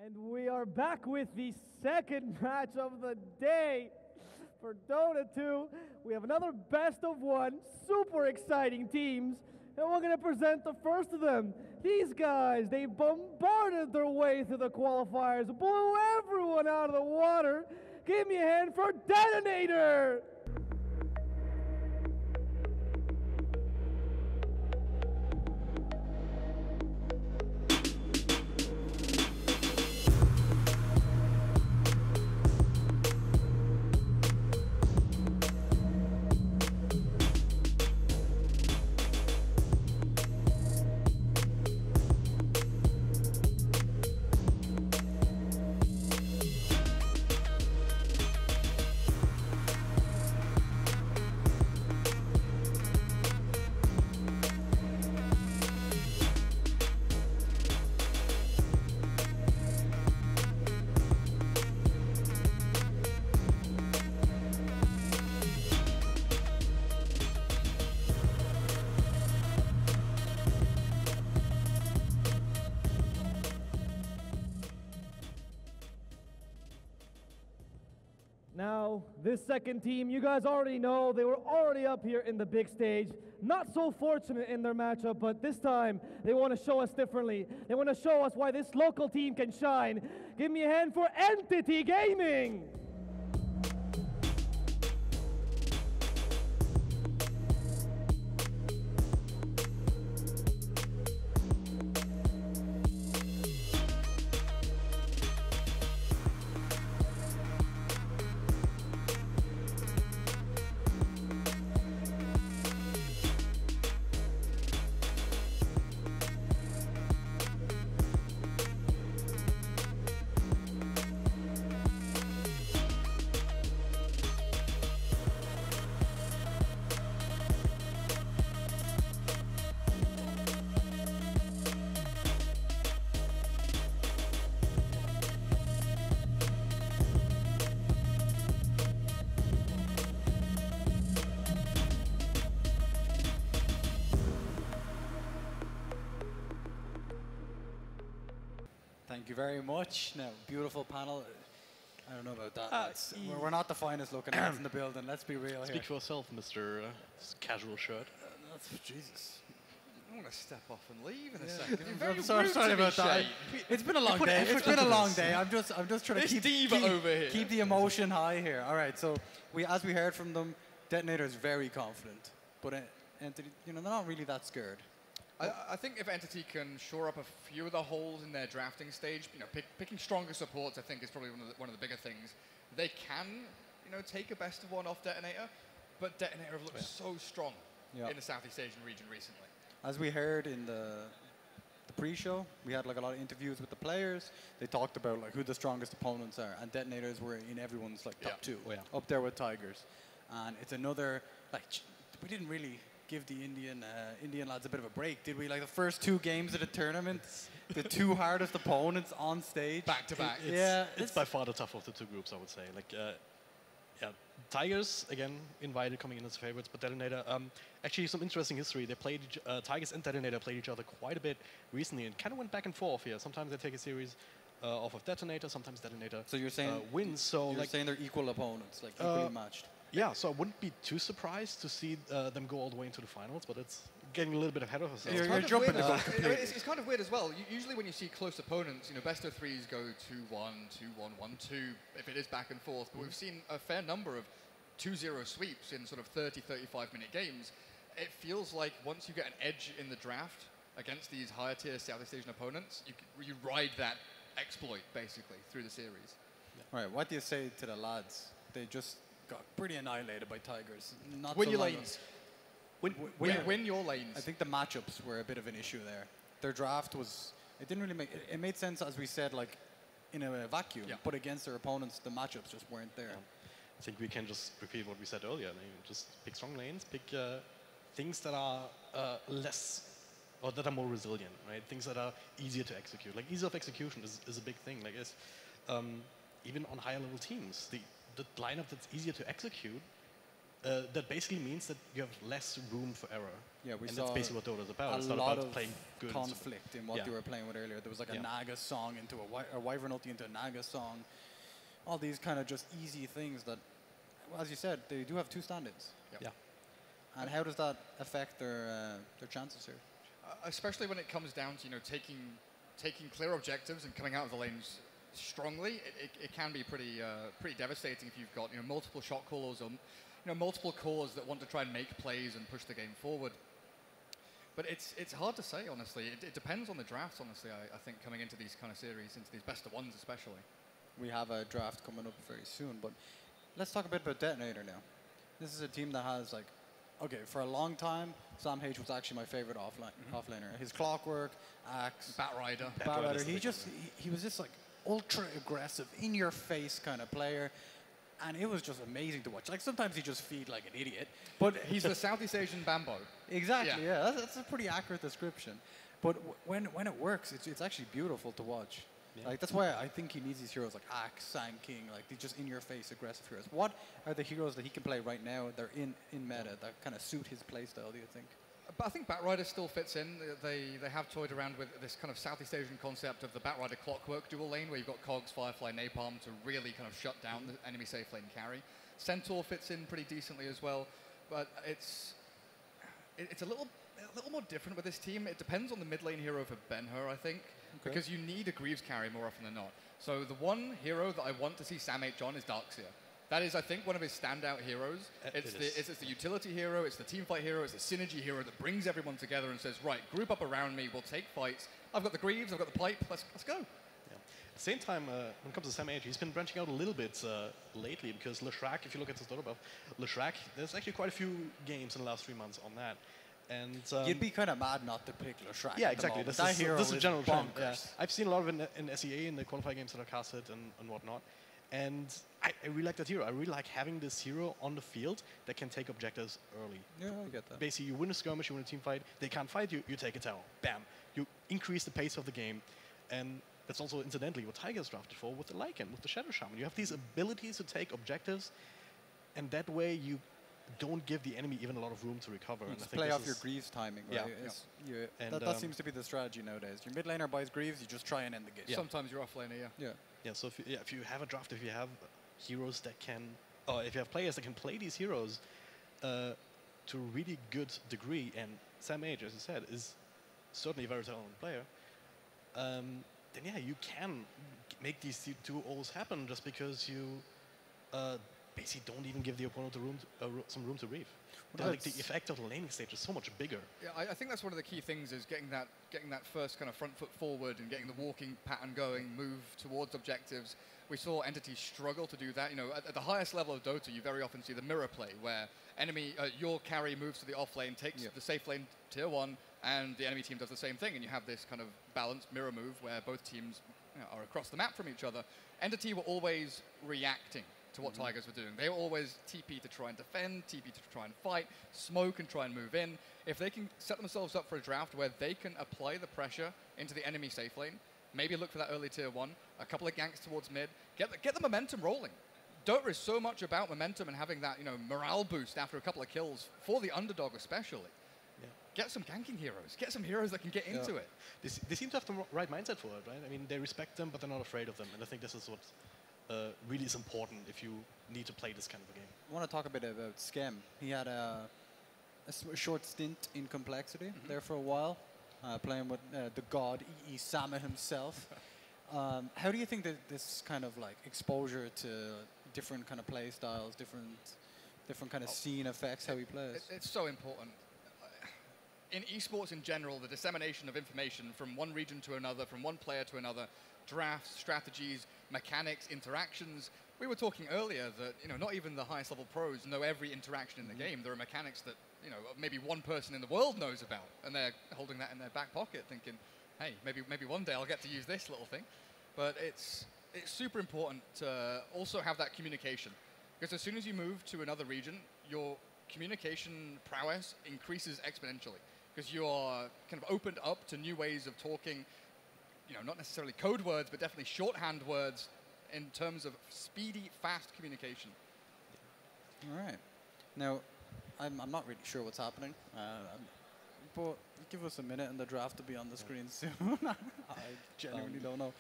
And we are back with the second match of the day for Dota 2. We have another best of one, super exciting teams, and we're going to present the first of them. These guys, they bombarded their way through the qualifiers, blew everyone out of the water. Give me a hand for Detonator! Now, this second team, you guys already know, they were already up here in the big stage. Not so fortunate in their matchup, but this time, they want to show us differently. They want to show us why this local team can shine. Give me a hand for Entity Gaming! Thank you very much. Now, beautiful panel. I don't know about that. We're not the finest looking ones in the building. Let's be real here. Speak for yourself, Mr. Casual Shirt. Jesus. I want to step off and leave in a second. I'm sorry about that. It's been a long day. It's been a long day. I'm just trying to keep the emotion high here. All right. So as we heard from them, Detonator is very confident, but Entity, they're not really that scared. I think if Entity can shore up a few of the holes in their drafting stage, picking stronger supports, I think is probably one of the bigger things. They can, take a best of one off Detonator, but Detonator have looked so strong in the Southeast Asian region recently. As we heard in the pre-show, we had a lot of interviews with the players. They talked about who the strongest opponents are, and Detonators were in everyone's top two, up there with Tigers. And it's another we didn't really give the Indian lads a bit of a break, did we? The first two games of the tournament, the two hardest opponents on stage, back to back. It's by far the tougher of the two groups, I would say. Tigers again invited, coming in as favorites, but Detonator. Actually, some interesting history. They played Tigers and Detonator played each other quite a bit recently, and kind of went back and forth here. Sometimes they take a series off of Detonator, sometimes Detonator. So you're saying wins. So you're saying they're equal opponents, equally matched. Yeah, so I wouldn't be too surprised to see them go all the way into the finals, but it's getting a little bit ahead of ourselves. You're jumping the gun. It's kind of weird as well. Usually when you see close opponents, best of threes go 2-1, 2-1, 1-2, if it is back and forth. But we've seen a fair number of 2-0 sweeps in sort of 30, 35-minute games. It feels like once you get an edge in the draft against these higher-tier Southeast Asian opponents, you ride that exploit, basically, through the series. Yeah. All right, what do you say to the lads? They just got pretty annihilated by Tigers. Win your lanes. Win your lanes. I think the matchups were a bit of an issue there. Their draft was, it didn't really it made sense, as we said, in a vacuum, but against their opponents, the matchups just weren't there. I think we can just repeat what we said earlier. Just pick strong lanes, pick things that are less, or that are more resilient, right? Things that are easier to execute. Ease of execution is a big thing. Even on higher level teams, the lineup that's easier to execute that basically means that you have less room for error. Yeah, we and saw that's basically what Dota's about. It's a not lot about of playing good conflict in what they were playing with earlier. There was like a Naga song into a Wyvern ulti into a Naga song. All these kind of just easy things that, well, as you said, they do have two stand-ins. Yeah. And how does that affect their chances here? Especially when it comes down to taking clear objectives and coming out of the lanes strongly, it can be pretty devastating if you've got multiple shot callers or multiple cores that want to try and make plays and push the game forward. But it's hard to say, honestly. It depends on the drafts, honestly. I think coming into these kind of series, into these best of ones especially. We have a draft coming up very soon, but let's talk a bit about Detonator now. This is a team that has okay, for a long time, Sam H was actually my favorite offlaner. His Clockwork, Axe, Batrider. He was just ultra aggressive, in your face kind of player. And it was just amazing to watch. Sometimes he just feed like an idiot, but he's the Southeast Asian Bambo. Exactly. Yeah, that's a pretty accurate description. But when it works, it's actually beautiful to watch. Yeah. That's why I think he needs these heroes like Axe, Sang King, these just in-your-face aggressive heroes. What are the heroes that he can play right now? They're in meta that kind of suit his playstyle. Do you think? But I think Batrider still fits in. They have toyed around with this kind of Southeast Asian concept of the Batrider Clockwork dual lane, where you've got Cogs, Firefly, Napalm to really kind of shut down the enemy safe lane carry. Centaur fits in pretty decently as well, but it's a little more different with this team. It depends on the mid lane hero for Ben-Hur, I think, because you need a Greaves carry more often than not. So the one hero that I want to see Sam H on is Darkseer. That is, I think, one of his standout heroes. It's the utility hero, it's the teamfight hero, it's the synergy hero that brings everyone together and says, right, group up around me, we'll take fights. I've got the Greaves, I've got the pipe, let's go. Yeah. At the same time, when it comes to Sam H, he's been branching out a little bit lately, because Leshrac, if you look at his Dota buff, Leshrac, there's actually quite a few games in the last 3 months on that. And you'd be kind of mad not to pick Leshrac. Yeah, exactly. This is a general trend. Yeah. I've seen a lot of it in SEA, in the qualifier games that are casted and whatnot. And I really like that hero. I really like having this hero on the field that can take objectives early. Yeah, I get that. Basically, you win a skirmish, you win a team fight, they can't fight you, you take a tower. Bam. You increase the pace of the game. And that's also incidentally what Tiger's drafted for with the Lycan, with the Shadow Shaman. You have these abilities to take objectives, and that way you don't give the enemy even a lot of room to recover. You just play off your Greaves timing, right? Yeah. That seems to be the strategy nowadays. Your mid laner buys Greaves, you just try and end the game. Yeah. Sometimes your off laner, Yeah, so if you have a draft, if you have heroes that can, or if you have players that can play these heroes to a really good degree, and Sam H, as you said, is certainly a very talented player, then yeah, you can make these two O's happen just because you basically don't even give the opponent some room to reave. The effect of the laning stage is so much bigger. Yeah, I think that's one of the key things is getting that first kind of front foot forward and getting the walking pattern going, move towards objectives. We saw entities struggle to do that. At the highest level of Dota, you very often see the mirror play, where your carry moves to the off lane, takes the safe lane tier 1, and the enemy team does the same thing, and you have this kind of balanced mirror move where both teams are across the map from each other. Entity were always reacting to what Tigers were doing. They were always TP to try and defend, TP to try and fight, smoke and try and move in. If they can set themselves up for a draft where they can apply the pressure into the enemy safe lane, maybe look for that early tier 1, a couple of ganks towards mid, get the momentum rolling. Dota is so much about momentum and having that morale boost after a couple of kills, for the underdog especially. Yeah. Get some ganking heroes. Get some heroes that can get into it. They seem to have the right mindset for it, right? I mean, they respect them, but they're not afraid of them. And I think this is what really is important if you need to play this kind of a game. I want to talk a bit about Skem. He had a short stint in Complexity there for a while, playing with the god E.E. Sama himself. How do you think that this kind of exposure to different kind of play styles, different kind of scene effects, how he plays? It's so important. In esports in general, the dissemination of information from one region to another, from one player to another, drafts, strategies, mechanics, interactions. We were talking earlier that not even the highest level pros know every interaction in the game. There are mechanics that maybe one person in the world knows about, and they're holding that in their back pocket, thinking, hey, maybe one day I'll get to use this little thing. But it's super important to also have that communication, because as soon as you move to another region, your communication prowess increases exponentially, because you are kind of opened up to new ways of talking. Not necessarily code words, but definitely shorthand words in terms of speedy, fast communication. All right. Now, I'm not really sure what's happening, but give us a minute and the draft to be on the screen soon. I genuinely don't know.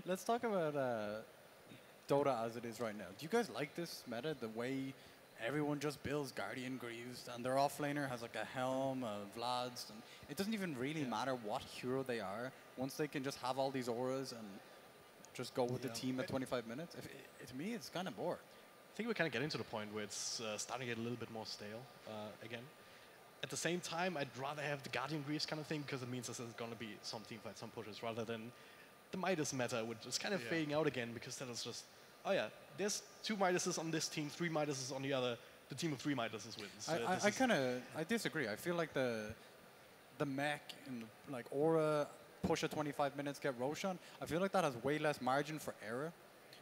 Let's talk about Dota as it is right now. Do you guys like this meta, the way everyone just builds Guardian Greaves and their offlaner has like a Helm, Vlad's, and it doesn't even really matter what hero they are once they can just have all these auras and just go with the team at 25 minutes? To me, it's kind of bored. I think we're kind of getting to the point where it's starting to get a little bit more stale again. At the same time, I'd rather have the Guardian Greaves kind of thing because it means there's going to be some teamfights, some pushes, rather than the Midas meta, which is kind of fading out again because then it's just, oh yeah, there's 2 Midases on this team, 3 Midases on the other. The team of 3 Midases wins. I disagree. I feel like the mech and like Aura push at 25 minutes, get Roshan. I feel like that has way less margin for error.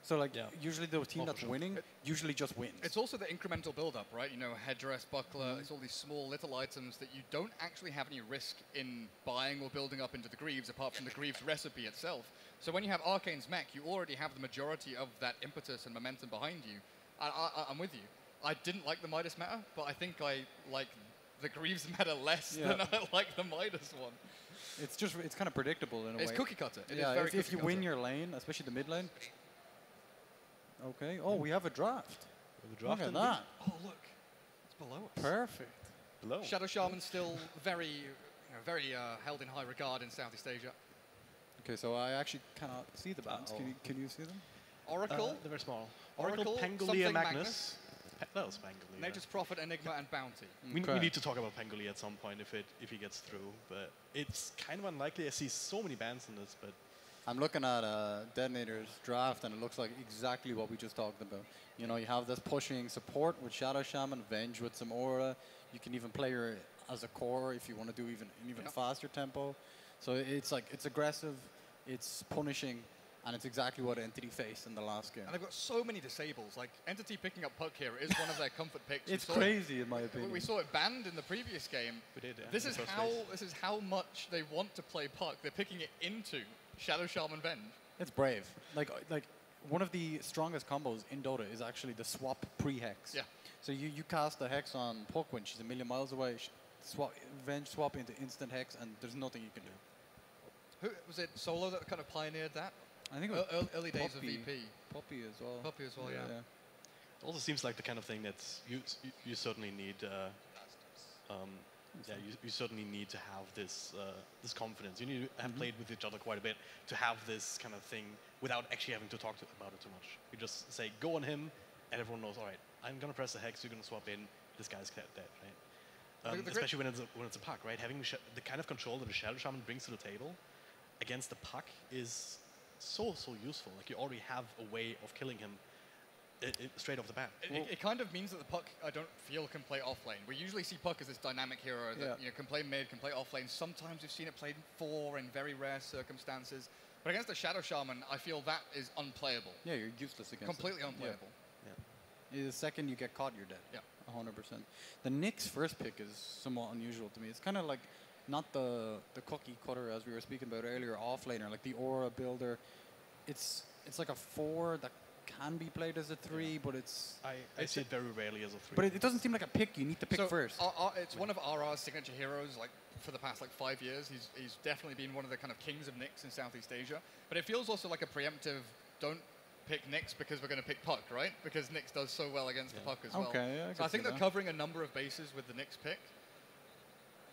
So like usually the team that's winning usually just wins. It's also the incremental build-up, right? You know, headdress, buckler, it's all these small little items that you don't actually have any risk in buying or building up into the Greaves apart from the Greaves recipe itself. So when you have Arcane's mech, you already have the majority of that impetus and momentum behind you. I'm with you. I didn't like the Midas meta, but I think I like the Greaves meta less than I like the Midas one. It's kind of predictable in a way. It's cookie cutter. It is yeah, very if you win cutter. your lane, especially the mid lane. Okay. Oh, we have a draft. Look at that. Oh, look. It's below us. Perfect. Below. Shadow Shaman still very, very held in high regard in Southeast Asia. Okay, so I actually cannot see the bans. Can you see them? Oracle. They're very small. Oracle, Pangolier, something Magnus. That was Pangolier. Nature's Prophet, Enigma, and Bounty. We need to talk about Pangolier at some point if he gets through, but it's kind of unlikely. I see so many bans in this, but I'm looking at Detonator's draft, and it looks like exactly what we just talked about. You know, you have this pushing support with Shadow Shaman, Venge with some Aura. You can even play her as a core if you want to do even faster tempo. So it's like, it's aggressive, it's punishing, and it's exactly what Entity faced in the last game. And they've got so many disables. Like, Entity picking up Puck here is one of their comfort picks. It's crazy, in my opinion. We saw it banned in the previous game. We did, yeah. This is how much they want to play Puck. They're picking it into Shadow Shaman Venge. It's brave. Like one of the strongest combos in Dota is actually the swap pre-hex. Yeah. So you cast the hex on Puck when she's a million miles away, Venge swap into instant hex, and there's nothing you can do. Who was it? Solo that kind of pioneered that? I think it was early days of VP. Poppy as well. Poppy as well, yeah. it also seems like the kind of thing that you certainly need. You certainly need to have this this confidence. You need to have played with each other quite a bit to have this kind of thing without actually having to talk about it too much. You just say, go on him, and everyone knows, all right, I'm going to press the hex, you're going to swap in, this guy's dead, right? Especially when it's a Puck, right? Having the kind of control that a Shadow Shaman brings to the table against the Puck is so useful. Like, you already have a way of killing him straight off the bat. It kind of means that the Puck, I don't feel, can play offlane. We usually see Puck as this dynamic hero that can play mid, can play offlane. Sometimes we've seen it played 4 in very rare circumstances. But against the Shadow Shaman, I feel that is unplayable. Yeah, you're useless against Completely unplayable. Yeah. The second you get caught, you're dead. Yeah. 100%. The Knicks' first pick is somewhat unusual to me. It's kind of like not the cookie cutter as we were speaking about earlier, offlaner, like the Aura builder. It's like a 4 that can be played as a 3, but it's... I see it very rarely as a 3. But it doesn't seem like a pick you need to pick first. It's one of RR's signature heroes, like, for the past, 5 years. He's definitely been one of the kind of kings of Nyx in Southeast Asia. But it feels also like a preemptive, don't pick Nyx because we're going to pick Puck, right? Because Nyx does so well against the Puck as well. Okay, yeah, so I think they're covering a number of bases with the Nyx pick.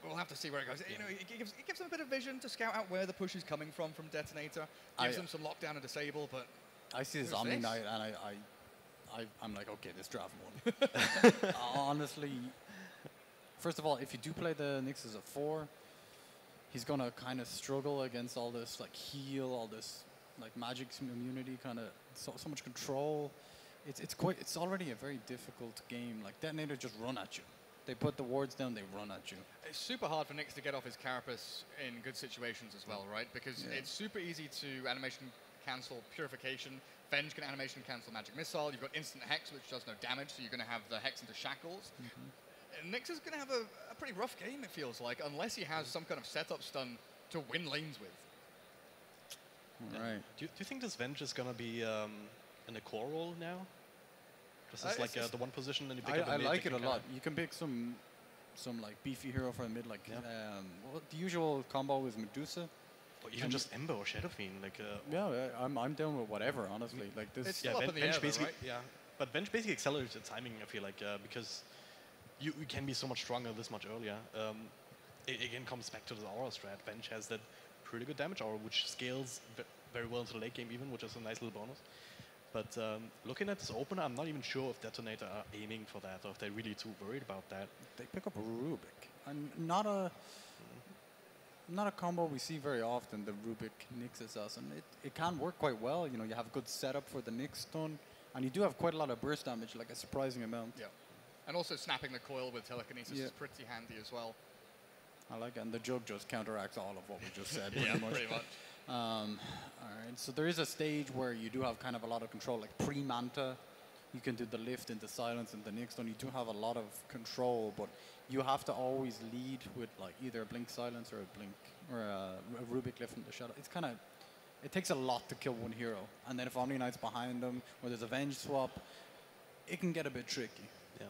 We'll have to see where it goes. You know, it gives them a bit of vision to scout out where the push is coming from Detonator. Gives them some lockdown and disable, but... I see this Omni Knight, and I'm like, okay, this draft one. Honestly, first of all, if you do play the Nyx as a 4, he's gonna kind of struggle against all this like heal, all this like magic immunity, kind of so much control. It's already a very difficult game. Like, Detonator just run at you. They put the wards down, they run at you. It's super hard for Nyx to get off his carapace in good situations as well, right? Because it's super easy to animation cancel Purification. Venge can animation cancel Magic Missile. You've got Instant Hex, which does no damage, so you're going to have the Hex into Shackles. And Nyx is going to have a pretty rough game, it feels like, unless he has some kind of setup stun to win lanes with. Right. Do you think this Venge is going to be in a core role now? This is like the one position, and you pick up I a mid. like it a lot. You can pick some like beefy hero for a mid, like the usual combo is Medusa. Or even just Ember or Shadow Fiend, like. I'm down with whatever, honestly. Like this. It's still up in the air, though, right? Yeah, but Venge basically accelerates the timing. I feel like because you can be so much stronger this much earlier. It again comes back to the aura strat. Venge has that pretty good damage aura, which scales very well into the late game, even, which is a nice little bonus. But looking at this opener, I'm not even sure if Detonator are aiming for that or if they're really too worried about that. They pick up a Rubik, and not a combo we see very often. The Rubik Nyx Assassin. It can work quite well. You know, you have good setup for the Nyx stun, and you do have quite a lot of burst damage, like a surprising amount. Yeah, and also snapping the coil with telekinesis is pretty handy as well. I like it, and the Jug just counteracts all of what we just said. Yeah, pretty much. All right, so there is a stage where you do have kind of a lot of control, like pre-Manta. You can do the lift into silence and the Nyx stun. You do have a lot of control, but you have to always lead with like either a blink silence or a blink or a Rubik lift from the shadow. It's kind of, it takes a lot to kill one hero, and then if Omni Knight's behind them, or there's a Venge swap, it can get a bit tricky. Yeah,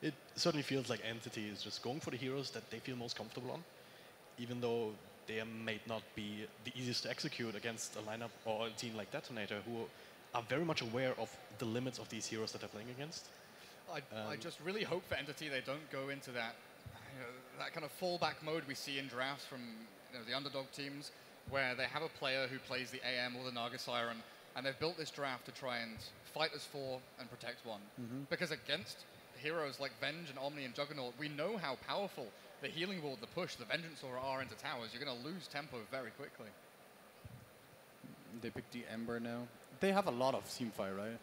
it certainly feels like Entity is just going for the heroes that they feel most comfortable on, even though they may not be the easiest to execute against a lineup or a team like Detonator, who are very much aware of the limits of these heroes that they're playing against. I just really hope for Entity they don't go into that, that kind of fallback mode we see in drafts from the underdog teams, where they have a player who plays the AM or the Naga Siren, and they've built this draft to try and fight as 4 and protect 1. Because against heroes like Venge and Omni and Juggernaut, we know how powerful the healing wall, the push, the Vengeance Aura are into towers. You're going to lose tempo very quickly. They pick the Ember now. They have a lot of teamfight, right?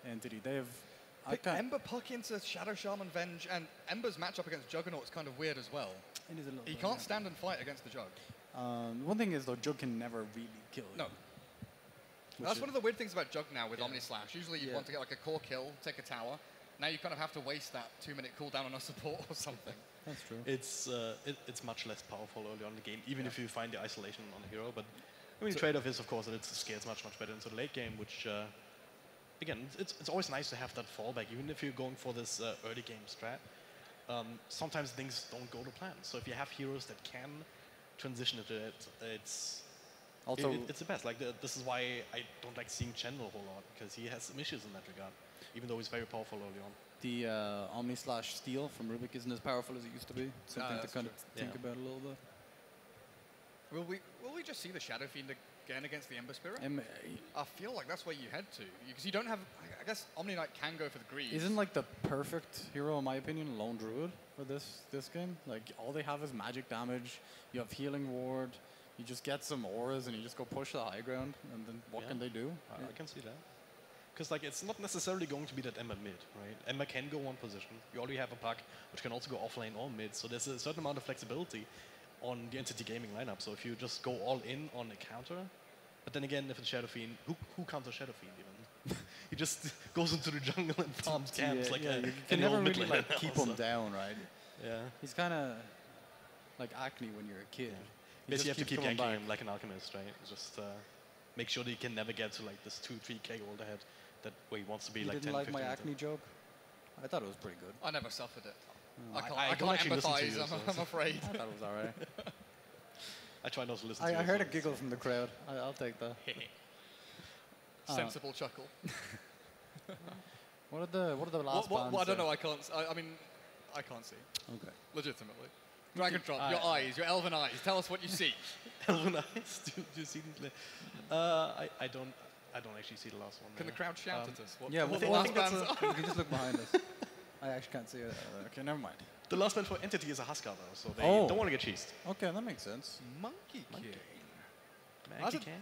Entity. They have. Ember puck into Shadow Shaman Venge, and Ember's matchup against Juggernaut is kind of weird as well. It is a little he can't stand and fight against the Jug. One thing is, though, Jug can never really kill you. No. That's one of the weird things about Jug now with Omni Slash. Usually you want to get like a core kill, take a tower. Now you kind of have to waste that 2-minute cooldown on a support or something. That's true. It's much less powerful early on in the game, even if you find the isolation on a hero. But I mean, the trade-off is, of course, that it scales much better into the late game, which, again, it's always nice to have that fallback, even if you're going for this early game strat. Sometimes things don't go to plan. So if you have heroes that can transition into it, it's the best. Like this is why I don't like seeing Chen a whole lot, because he has some issues in that regard, even though he's very powerful early on. The Omni Slash Steel from Rubik isn't as powerful as it used to be. Something to kind of think about a little bit. Will we just see the Shadow Fiend again against the Ember Spirit? I feel like that's where you head to, because you don't have. I guess Omni Knight can go for the greed. Isn't like the perfect hero, in my opinion, Lone Druid for this game. Like all they have is magic damage. You have healing ward. You just get some auras and you just go push the high ground. And then what can they do? I can see that. Because like it's not necessarily going to be that Ember mid, right? Ember can go one position. You already have a puck which can also go offlane or mid. So there's a certain amount of flexibility on the Entity Gaming lineup. So if you just go all in on a counter, but then again, if it's Shadow Fiend, who counters Shadow Fiend even? He just goes into the jungle and farms camps you can never really like keep him down, right? Yeah. He's kind of like Acne when you're a kid. Yeah. Basically, you have to keep yanking him like an alchemist, right? Just make sure that he can never get to like this 2-3k gold ahead. That way he wants to be you like 10, didn't like 15 my Acne joke? I thought it was pretty good. I never suffered it. I can't actually listen to you, I'm afraid. I thought it was all right. I try not to listen to you. I heard a giggle from the crowd. I'll take that. Sensible chuckle. What are the last bands? I don't know. I can't. I mean, I can't see. Okay. Legitimately. Dragon Trump, your eyes, your elven eyes. Tell us what you see. Elven eyes? Do you see these? I don't actually see the last one. Can the crowd shout at us? What last bands are? You can just look behind us. I actually can't see it. Okay, never mind. The last band for Entity is a Huskar, though, so they don't want to get cheesed. Okay, that makes sense. Monkey King. Monkey King?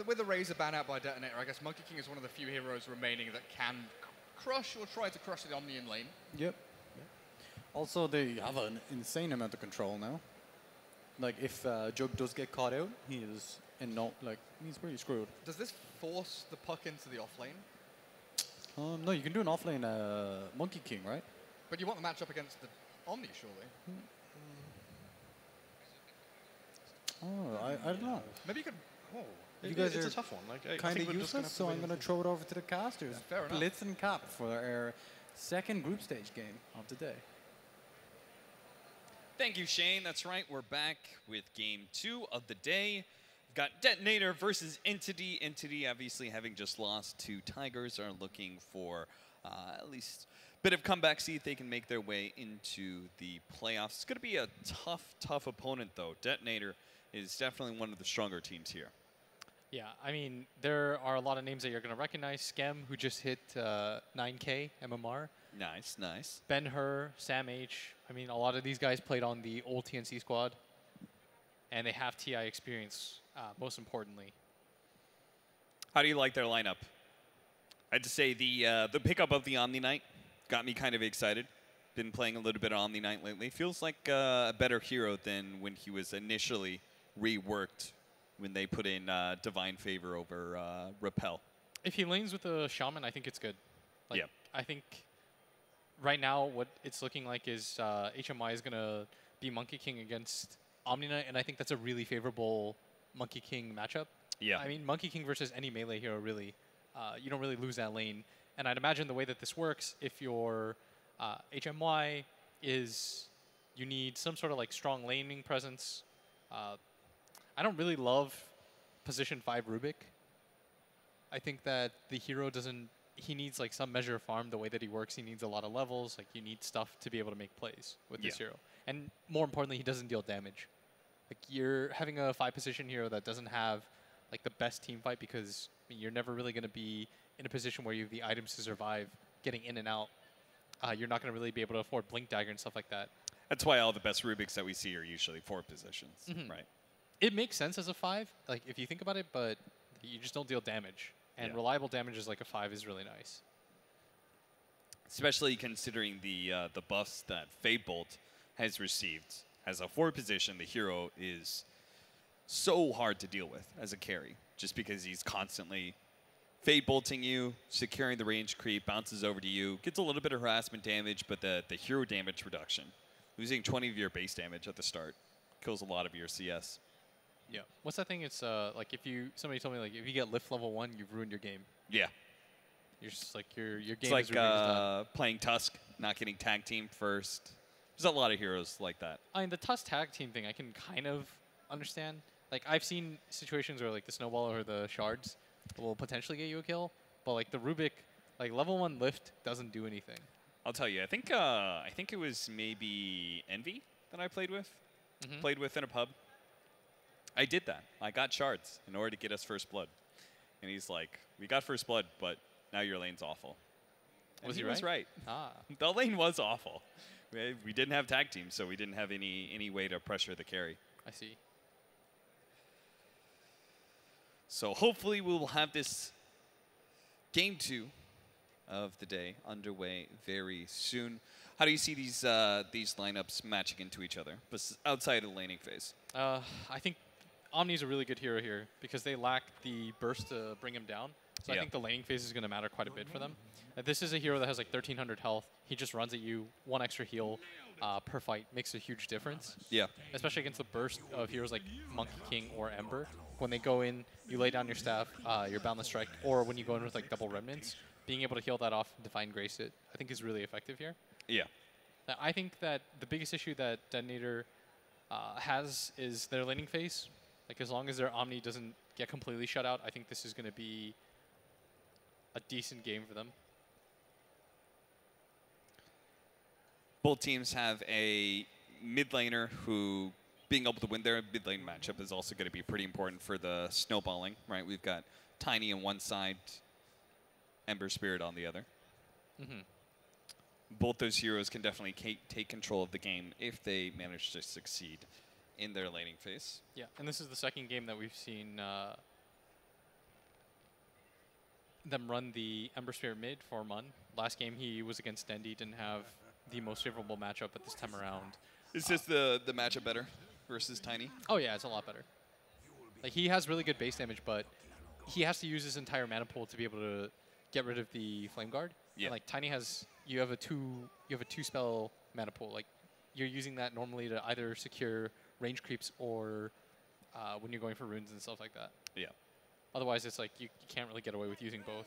With the Razor ban out by Detonator, I guess Monkey King is one of the few heroes remaining that can crush or try to crush the Omnian lane. Yep. Also, they have an insane amount of control now. Like, if Jug does get caught out, he's pretty screwed. Does this force the puck into the offlane? No, you can do an offlane Monkey King, right? But you want the matchup against the Omni, surely? Oh, I don't know. Maybe you could... You guys it's are a tough one. Like, I kind think of we're just gonna useless, have so wait I'm and going to see. throw it over to the casters. Yeah, fair enough. Blitz and Cap for our second group stage game of the day. Thank you, Shane. That's right. We're back with game 2 of the day. We've got Detonator versus Entity. Entity, obviously, having just lost to Tigers, are looking for at least a bit of comeback, see if they can make their way into the playoffs. It's going to be a tough opponent, though. Detonator is definitely one of the stronger teams here. Yeah, I mean, there are a lot of names that you're going to recognize. Skem, who just hit 9K MMR. Nice, nice. Ben-Hur, Sam H. I mean, a lot of these guys played on the old TNC squad. And they have TI experience, most importantly. How do you like their lineup? I have to say the pickup of the Omni Knight got me kind of excited. Been playing a little bit of Omni Knight lately. Feels like a better hero than when he was initially reworked when they put in Divine Favor over Repel. If he lanes with a Shaman, I think it's good. Like, Yeah. I think right now what it's looking like is HMY is going to be Monkey King against Omni Knight, and I think that's a really favorable Monkey King matchup. Yeah. I mean, Monkey King versus any melee hero, really, you don't really lose that lane. And I'd imagine the way that this works, if your HMY is, you need some sort of like strong laning presence. I don't really love position 5 Rubik. I think that the hero doesn't, he needs like some measure of farm. The way that he works, he needs a lot of levels. Like you need stuff to be able to make plays with this hero. And more importantly, he doesn't deal damage. Like you're having a 5 position hero that doesn't have like the best team fight because I mean, you're never really going to be in a position where you have the items to survive getting in and out. You're not going to really be able to afford Blink Dagger and stuff like that. That's why all the best Rubiks that we see are usually 4 positions, right? It makes sense as a 5, like if you think about it, but you just don't deal damage. And reliable damage is like a 5 is really nice. Especially considering the buffs that Fadebolt has received. As a 4 position, the hero is so hard to deal with as a carry, just because he's constantly Fadebolting you, securing the range creep, bounces over to you, gets a little bit of harassment damage, but the hero damage reduction, losing 20 of your base damage at the start, kills a lot of your CS. Yeah. What's that thing? It's like if you, somebody told me like if you get lift level 1, you've ruined your game. Yeah. You're just like your game It's like is really just done. playing Tusk, not getting tag team first. There's a lot of heroes like that. I mean, the Tusk tag team thing I can kind of understand. Like I've seen situations where like the snowball or the shards will potentially get you a kill, but like the Rubik, like level 1 lift doesn't do anything. I'll tell you, I think it was maybe Envy that I played with. Played with in a pub. I did that. I got shards in order to get us first blood. And he's like, we got first blood, but now your lane's awful. And Was he he was right. Ah. The lane was awful. We didn't have tag teams, so we didn't have any way to pressure the carry. I see. So hopefully we will have this game 2 of the day underway very soon. How do you see these lineups matching into each other, outside of the laning phase? I think Omni's a really good hero here because they lack the burst to bring him down. So I think the laning phase is going to matter quite a bit for them. This is a hero that has like 1,300 health. He just runs at you, 1 extra heal per fight. Makes a huge difference. Yeah. Especially against the burst of heroes like Monkey King or Ember. When they go in, you lay down your staff, your Boundless Strike, or when you go in with like double Remnants, being able to heal that off, Divine Grace it, I think is really effective here. Yeah. Now, I think that the biggest issue that Detonator has is their laning phase. Like as long as their Omni doesn't get completely shut out, I think this is going to be a decent game for them. Both teams have a mid laner who, being able to win their mid lane matchup is also going to be pretty important for the snowballing, right? We've got Tiny on one side, Ember Spirit on the other. Both those heroes can definitely take control of the game if they manage to succeed in their laning phase. Yeah, and this is the second game that we've seen them run the Ember Spirit mid for Mun. Last game he was against Dendy, didn't have the most favorable matchup, but this time around. Is this the matchup better versus Tiny? Oh yeah, it's a lot better. Like he has really good base damage, but he has to use his entire mana pool to be able to get rid of the Flame Guard. Yeah. And like Tiny has, you have a two spell mana pool. Like you're using that normally to either secure range creeps or when you're going for runes and stuff like that. Yeah. Otherwise, it's like you can't really get away with using both.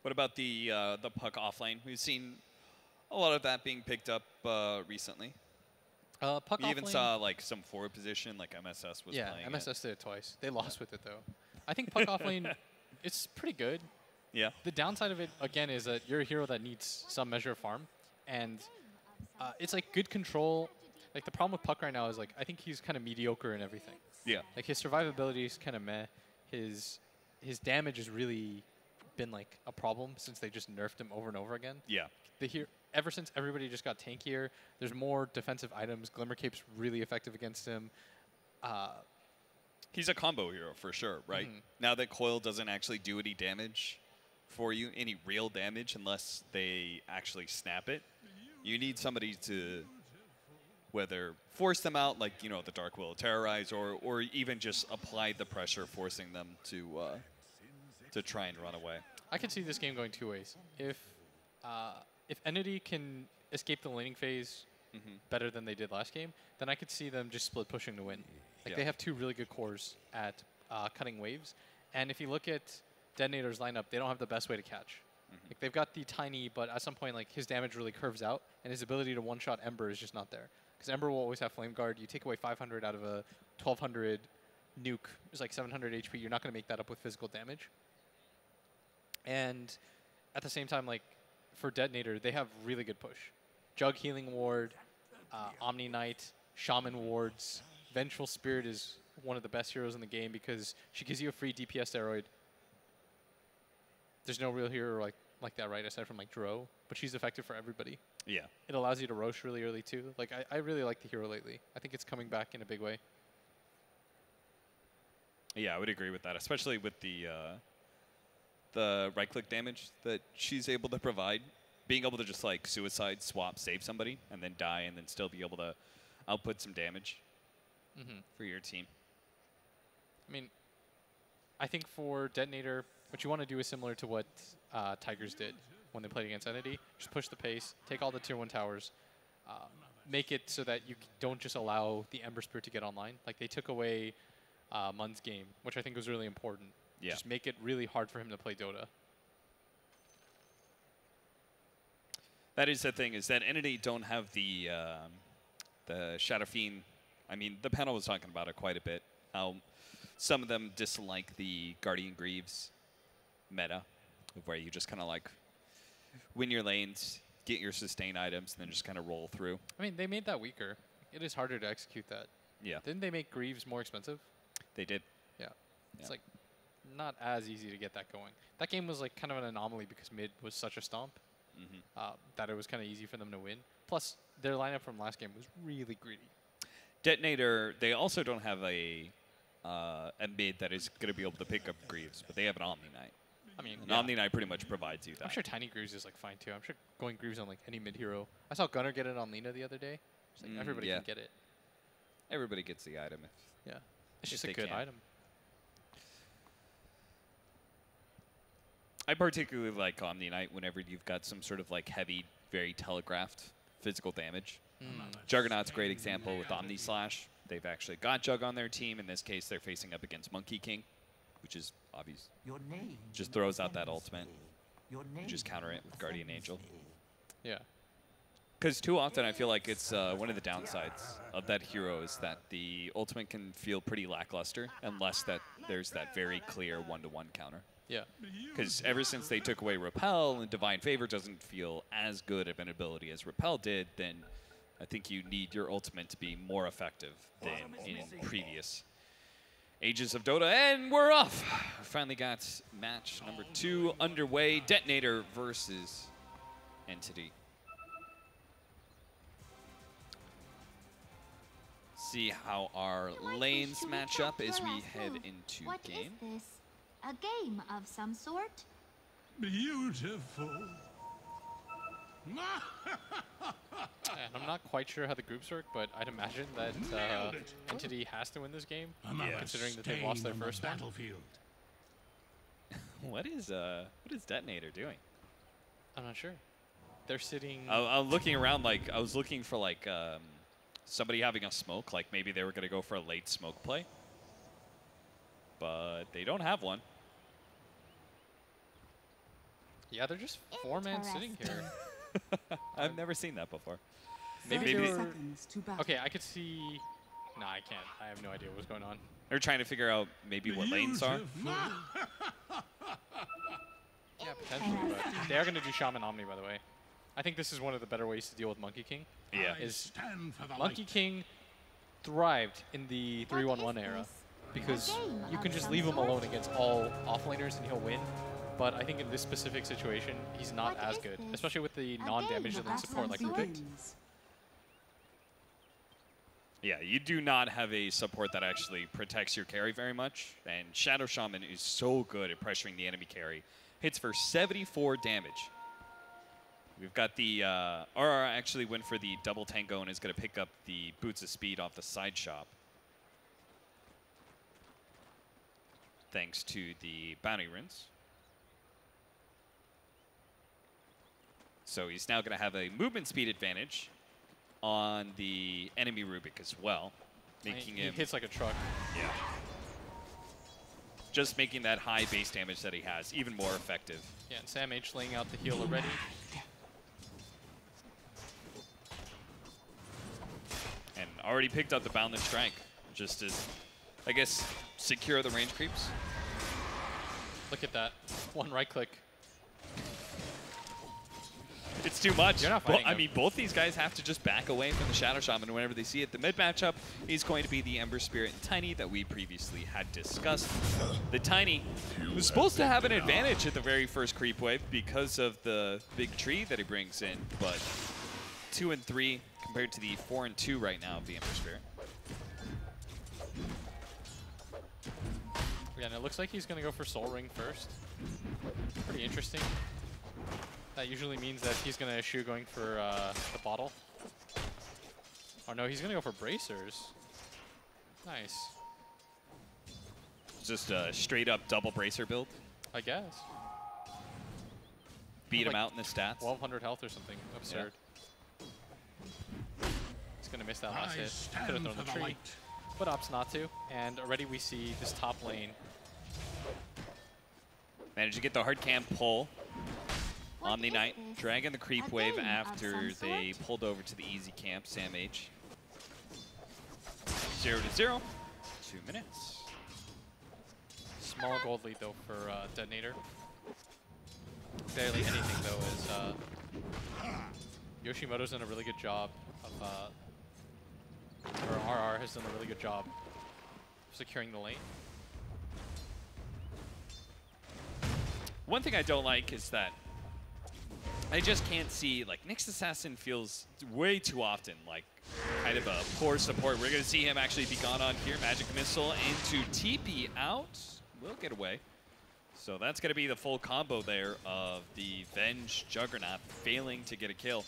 What about the puck offlane? We've seen a lot of that being picked up recently. Puck We even offlane- saw like some forward position, like MSS was yeah, playing. MSS did it twice. They lost with it though. I think puck offlane, it's pretty good. Yeah. The downside of it again is that you're a hero that needs some measure of farm, and it's like good control. Like the problem with puck right now is like I think he's kind of mediocre in everything. Yeah. Like his survivability is kind of meh. His damage has really been like a problem since they just nerfed him over and over again. Yeah. Ever since everybody just got tankier, there's more defensive items. Glimmer Cape's really effective against him. He's a combo hero for sure, right? Now that Coil doesn't actually do any damage for you, any real damage, unless they actually snap it, you need somebody to whether force them out, like, you know, the Dark Will Terrorize, or even just apply the pressure, forcing them to try and run away. I could see this game going two ways. If Entity can escape the laning phase better than they did last game, then I could see them just split pushing to win. Like they have two really good cores at cutting waves, and if you look at Detonator's lineup, they don't have the best way to catch. Like they've got the tiny, but at some point, like his damage really curves out, and his ability to one-shot Ember is just not there. Because Ember will always have Flame Guard. You take away 500 out of a 1200 nuke, it's like 700 HP. You're not going to make that up with physical damage. And at the same time, like for Detonator, they have really good push. Jug Healing Ward, Omni Knight, Shaman Wards. Vengeful Spirit is one of the best heroes in the game because she gives you a free DPS steroid. There's no real hero like that, right? Aside from like Dro, but she's effective for everybody. Yeah. It allows you to Rosh really early too. Like I really like the hero lately. I think it's coming back in a big way. Yeah, I would agree with that, especially with the right-click damage that she's able to provide. Being able to just like suicide, swap, save somebody, and then die, and then still be able to output some damage for your team. I mean, I think for Detonator, what you want to do is similar to what Tigers did when they played against Entity. Just push the pace, take all the tier 1 towers, make it so that you don't just allow the Ember Spirit to get online. Like they took away Mun's game, which I think was really important. Yeah. Just make it really hard for him to play Dota. That is the thing, is that Entity don't have the Shadow Fiend. I mean, the panel was talking about it quite a bit, how some of them dislike the Guardian Greaves meta, where you just kind of like win your lanes, get your sustain items, and then just kind of roll through. I mean, they made that weaker. It is harder to execute that. Yeah. Didn't they make Greaves more expensive? They did. Yeah. It's like not as easy to get that going. That game was like kind of an anomaly because mid was such a stomp that it was kind of easy for them to win. Plus, their lineup from last game was really greedy. Detonator, they also don't have a mid that is going to be able to pick up Greaves, but they have an Omni Knight. I mean, An Omni Knight pretty much provides you that. I'm sure Tiny Greaves is like fine too. I'm sure going Greaves on like any mid hero. I saw Gunnar get it on Lina the other day. It's like everybody can get it. Everybody gets the item. Yeah. It's if just a they good can. item. I particularly like Omni Knight whenever you've got some sort of like heavy, very telegraphed physical damage. Juggernaut's a great example with Omni Slash. They've actually got Jug on their team. In this case, they're facing up against Monkey King, which is obvious. Just throws out that ultimate. You just counter it with Guardian Angel. Yeah. Because too often I feel like it's one of the downsides of that hero is that the ultimate can feel pretty lackluster unless that there's that very clear one-to-one counter. Yeah. Because ever since they took away Repel and Divine Favor doesn't feel as good of an ability as Repel did, then I think you need your ultimate to be more effective than in previous ages of Dota. And we're off. We finally got match number 2 underway. Detonator versus Entity. See how our lanes match up as we head into game. What is this? A game of some sort? Beautiful. And I'm not quite sure how the groups work, but I'd imagine that Entity has to win this game, considering that they lost their first one. What is Detonator doing? I'm not sure. They're sitting. I'm looking around like I was looking for like somebody having a smoke, like maybe they were going to go for a late smoke play. But they don't have one. Yeah, they're just 4-man sitting here. I've never seen that before. Maybe they were... seconds to battle. Okay, I could see... No, I can't. I have no idea what's going on. They're trying to figure out maybe what lanes are. Yeah, potentially, but they are going to do Shaman Omni, by the way. I think this is one of the better ways to deal with Monkey King. Yeah. Is Monkey King thrived in the 3-1-1 era because you can just leave him alone against all offlaners and he'll win. But I think in this specific situation, he's not as good, especially with the non-damage dealing support like Rubik. Yeah, you do not have a support that actually protects your carry very much, and Shadow Shaman is so good at pressuring the enemy carry. Hits for 74 damage. We've got the RR actually went for the double tango and is going to pick up the Boots of Speed off the side shop. Thanks to the bounty runes. So he's now going to have a movement speed advantage on the enemy Rubik as well, making him... He hits like a truck. Yeah. Just making that high base damage that he has even more effective. Yeah, and Sam H laying out the heal already. And already picked up the Boundless Strike, just to, I guess, secure the range creeps. Look at that. One right click. It's too much. You're not Well, fighting I him. mean, both these guys have to just back away from the Shadow Shaman whenever they see it. The mid matchup is going to be the Ember Spirit and Tiny that we previously had discussed. The Tiny was supposed to have an advantage at the very first creep wave because of the big tree that he brings in, but 2 and 3 compared to the 4 and 2 right now of the Ember Spirit. Yeah, and it looks like he's going to go for Soul Ring first. Pretty interesting. That usually means that he's going to eschew going for the bottle. Oh no, he's going to go for bracers. Nice. Just a straight up double bracer build. I guess. Beat him Like out in the stats. 1200 health or something. Absurd. He's going to miss that last hit. Could have thrown the tree. But opts not to. And already we see this top lane. Managed to get the hard cam pull. Omni Knight dragging the creep wave after they pulled over to the easy camp. Sam H. 0-0. 2 minutes. Small gold lead though for Detonator. Barely anything though as Yoshimoto's done a really good job of, or RR has done a really good job of securing the lane. One thing I don't like is that I just can't see, like, Nyx Assassin feels way too often like kind of a poor support. We're going to see him actually be gone on here. Magic Missile into TP out. Will get away. So that's going to be the full combo there of the Venge Juggernaut failing to get a kill.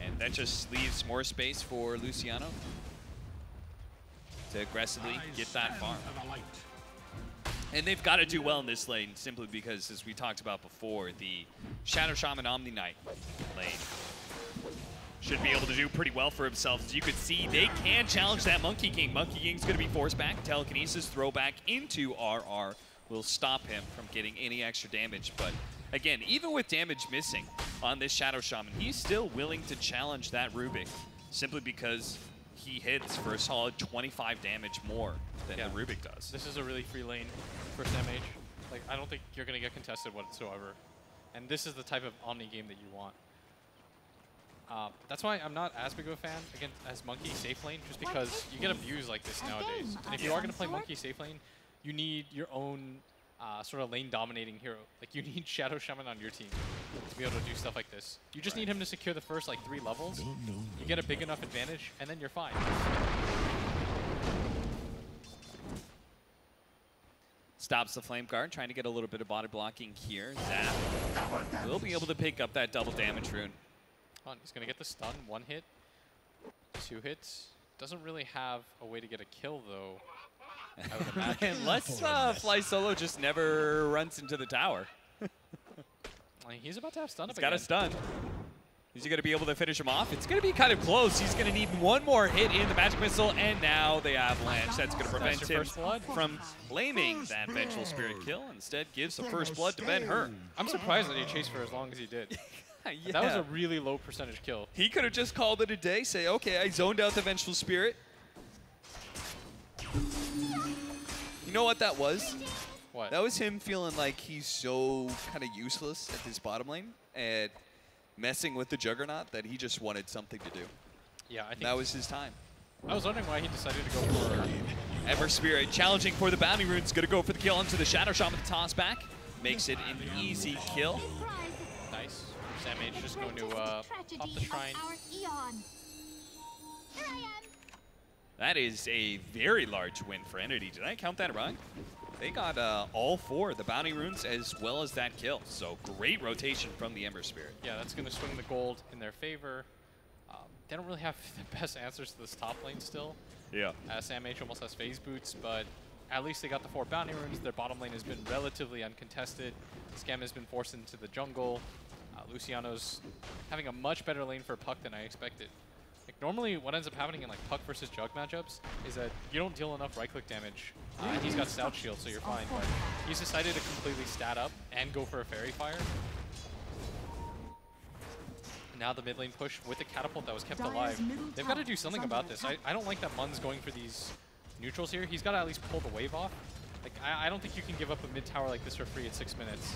And that just leaves more space for Luciano to aggressively get that farm. And they've got to do well in this lane simply because, as we talked about before, the Shadow Shaman Omni Knight lane should be able to do pretty well for himself. As you can see, they can challenge that Monkey King. Monkey King's going to be forced back. Telekinesis throwback into RR will stop him from getting any extra damage. But again, even with damage missing on this Shadow Shaman, he's still willing to challenge that Rubik simply because he hits for a solid 25 damage more than the Rubik does. This is a really free lane for Sam H. Like, I don't think you're going to get contested whatsoever. And this is the type of Omni game that you want. That's why I'm not as big of a fan against as Monkey safe lane, just because you get abused like this nowadays. And if you are going to play Monkey safe lane, you need your own sort of lane dominating hero. Like, you need Shadow Shaman on your team to be able to do stuff like this. You just need him to secure the first like 3 levels. You get a big enough advantage, and then you're fine. Stops the Flame Guard, trying to get a little bit of body blocking here. Zap will be able to pick up that double damage rune. He's going to get the stun. 1 hit, 2 hits. Doesn't really have a way to get a kill, though. I would imagine. Unless Fly Solo just never runs into the tower. I mean, he's about to have stun He's up got again. a stun. Is he going to be able to finish him off? It's going to be kind of close. He's going to need one more hit in the Magic Missile, and now the Avalanche. That's going to prevent him from claiming that Vengeful Spirit kill. Instead, gives the first blood to Ben-Hur. I'm surprised that he chased for as long as he did. Yeah. That was a really low percentage kill. He could have just called it a day, say, okay, I zoned out the Vengeful Spirit. You know what that was? What? That was him feeling like he's so kind of useless at his bottom lane and messing with the Juggernaut that he just wanted something to do. Yeah, I think that was his time. I was wondering why he decided to go for Ember Spirit challenging for the bounty runes, gonna go for the kill onto the Shadow Shaman toss back. Makes it an easy kill. Nice. Sam H just going to pop the shrine. That is a very large win for Entity. Did I count that right? They got all 4, the bounty runes as well as that kill. So great rotation from the Ember Spirit. Yeah, that's going to swing the gold in their favor. They don't really have the best answers to this top lane still. Yeah. Sam H almost has phase boots, but at least they got the 4 bounty runes. Their bottom lane has been relatively uncontested. Scam has been forced into the jungle. Luciano's having a much better lane for Puck than I expected. Like normally what ends up happening in like Puck versus Jug matchups is that you don't deal enough right-click damage. He's got Stout Shield, so you're fine, but he's decided to completely stat up and go for a Fairy Fire. Now the mid lane push with the catapult that was kept alive. They've got to do something about this. I don't like that Mun's going for these neutrals here. He's got to at least pull the wave off. Like I don't think you can give up a mid tower like this for free at 6 minutes.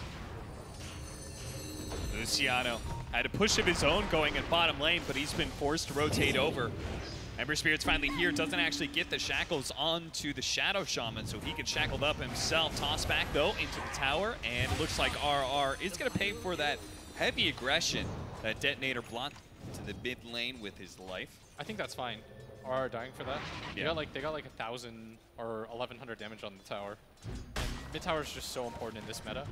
Luciano had a push of his own going in bottom lane, but he's been forced to rotate over. Ember Spirit's finally here, doesn't actually get the shackles onto the Shadow Shaman, so he can shackle up himself. Toss back, though, into the tower, and it looks like RR is going to pay for that heavy aggression that Detonator blocked to the mid lane with his life. I think that's fine. RR dying for that. Yeah. They got like 1,000 or 1,100 damage on the tower. And mid tower is just so important in this meta.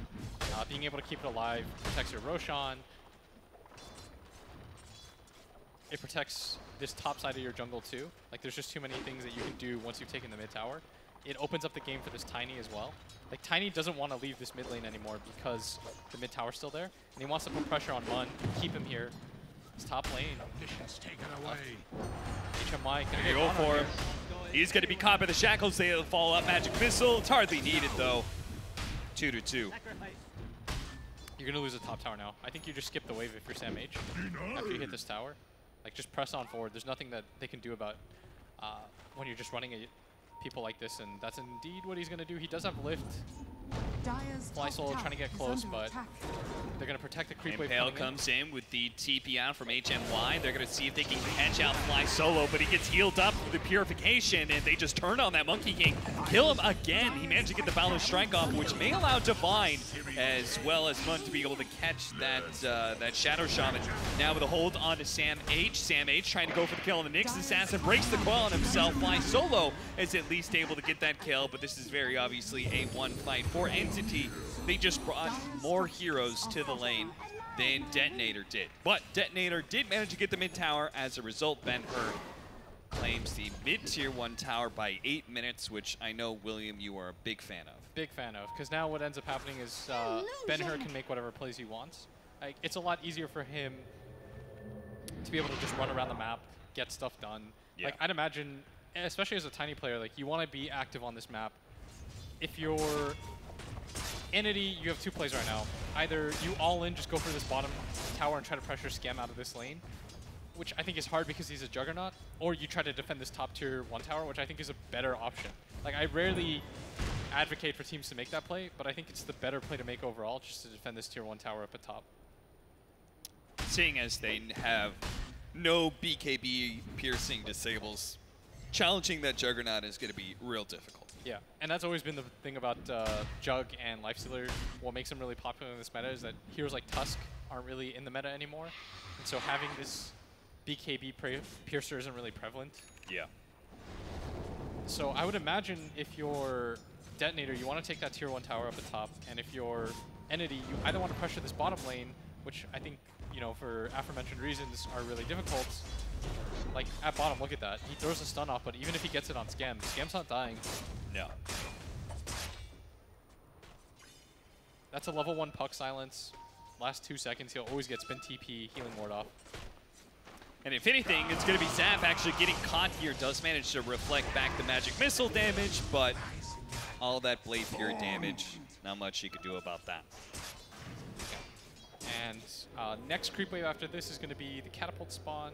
Being able to keep it alive protects your Roshan. It protects this top side of your jungle too. Like there's just too many things that you can do once you've taken the mid tower. It opens up the game for this Tiny as well. Like Tiny doesn't want to leave this mid lane anymore because the mid tower's still there. And he wants to put pressure on Mun, keep him here. His top lane. Mission's taken away. HMY can There you go for him. He's going to be caught by the shackles. They'll fall up. Magic Missile. It's hardly needed though. 2-2. You're going to lose the top tower now. I think you just skip the wave if you're Sam H. After you hit this tower. Like just press on forward. There's nothing that they can do about when you're just running people like this, and that's indeed what he's going to do. He does have lift. Fly Solo trying to get close, but they're going to protect the creep wave. Pale comes in with the TP out from HMY. They're going to see if they can catch out Fly Solo, but he gets healed up with the Purification, and they just turn on that Monkey King. Kill him again. He managed to get the Balance Strike off, which may allow Divine as well as Mun to be able to catch that Shadow Shaman. Now with a hold on to Sam H. Sam H trying to go for the kill on the Nyx Assassin. Breaks the coil on himself. Fly Solo is at least able to get that kill, but this is very obviously a one fight for Entity. They just brought more heroes to the lane than Detonator did. But Detonator did manage to get the mid tower. As a result, Ben-Hur claims the mid-tier 1 tower by 8 minutes, which I know, William, you are a big fan of. Big fan of, because now what ends up happening is Ben-Hur can make whatever plays he wants. Like, it's a lot easier for him to be able to just run around the map, get stuff done. Yeah. Like, I'd imagine, especially as a Tiny player, like you want to be active on this map. If you're Entity, you have 2 plays right now. Either you all in, just go for this bottom tower and try to pressure Scam out of this lane, which I think is hard because he's a Juggernaut, or you try to defend this top tier 1 tower, which I think is a better option. Like, I rarely advocate for teams to make that play, but I think it's the better play to make overall, just to defend this tier 1 tower up at top. Seeing as they have no BKB piercing disables, challenging that Juggernaut is going to be real difficult. Yeah, and that's always been the thing about Jug and Lifestealer. What makes them really popular in this meta is that heroes like Tusk aren't really in the meta anymore. And so having this BKB piercer isn't really prevalent. Yeah. So I would imagine if you're Detonator, you want to take that tier 1 tower up the top. And if you're Entity, you either want to pressure this bottom lane, which I think, you know, for aforementioned reasons are really difficult. Like, at bottom, look at that. He throws a stun off, but even if he gets it on Scam, Scam's not dying. No. That's a level 1 Puck silence. last 2 seconds, he'll always get spin TP, healing ward off. And if anything, it's going to be Zap actually getting caught here. Does manage to reflect back the magic missile damage, but all that Blade Fury damage, not much you could do about that. And next creep wave after this is going to be the catapult spawn.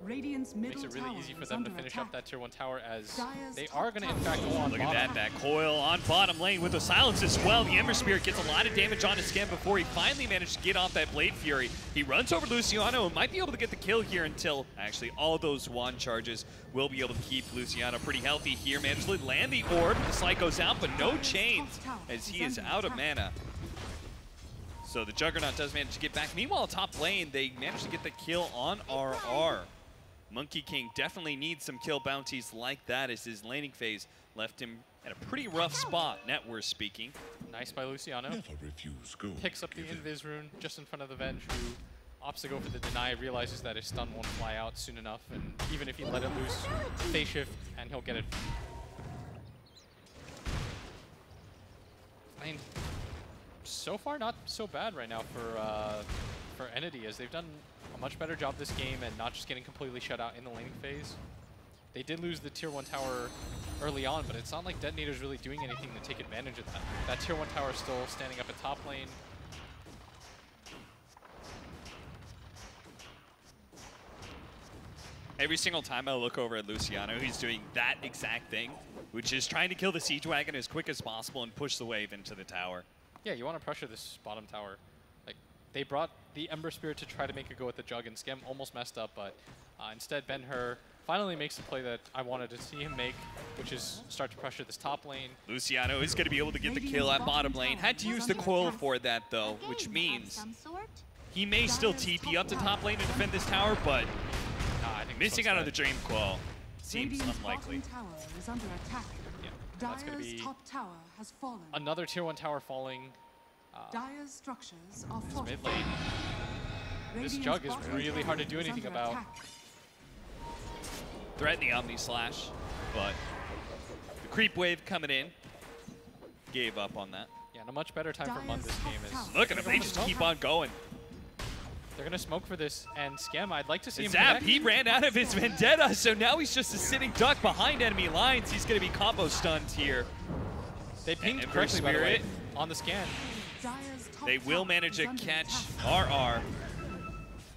Radiant's middle Makes it really easy for them to finish up that tier 1 tower, as Dire's they are going to in fact go on Look bottom. at that coil on bottom lane with the silence as well. The Ember Spirit gets a lot of damage on his skin before he finally managed to get off that Blade Fury. He runs over Luciano and might be able to get the kill here until actually all of those wand charges will be able to keep Luciano pretty healthy here. Managed to land the orb. The slide goes out, but no chains as he is out of mana. So the Juggernaut does manage to get back. Meanwhile, top lane, they managed to get the kill on RR. Monkey King definitely needs some kill bounties like that, as his laning phase left him at a pretty rough spot, net worth speaking. Nice by Luciano. Never refuse gold. Picks up the Invis rune just in front of the Venge, who opts to go for the deny, realizes that his stun won't fly out soon enough, and even if he let it loose, phase shift, and he'll get it. I mean, so far not so bad right now for Entity, as they've done a much better job this game and not just getting completely shut out in the laning phase. They did lose the tier 1 tower early on, but it's not like Detonator's really doing anything to take advantage of that. That tier 1 tower is still standing up at top lane. Every single time I look over at Luciano, he's doing that exact thing, which is trying to kill the Siege Wagon as quick as possible and push the wave into the tower. Yeah, you want to pressure this bottom tower. Like, they brought the Ember Spirit to try to make a go at the Jug, and Skem almost messed up, but instead Ben-Hur finally makes the play that I wanted to see him make, which is start to pressure this top lane. Luciano is going to be able to get the kill at bottom lane. Had to use the coil for that, though, which means he may still TP up to top lane to defend this tower, but I think missing out on the Dream Coil seems unlikely. Yeah, that's going to be top tower has fallen. another tier 1 tower falling. Dire's structures are Mid fortified. lane. This Jug is really hard to do anything about. Threaten the Omni Slash, but the creep wave coming in gave up on that. Yeah, and a much better time for Mun this game is. Look at them, they just keep on going. They're going to smoke for this, and Skem, I'd like to see him Zap, connect. he ran out of his Vendetta, so now he's just a sitting duck behind enemy lines. He's going to be combo stunned here. They pinged Ember correctly, by the way, Spirit. on the scan. They will manage to catch RR.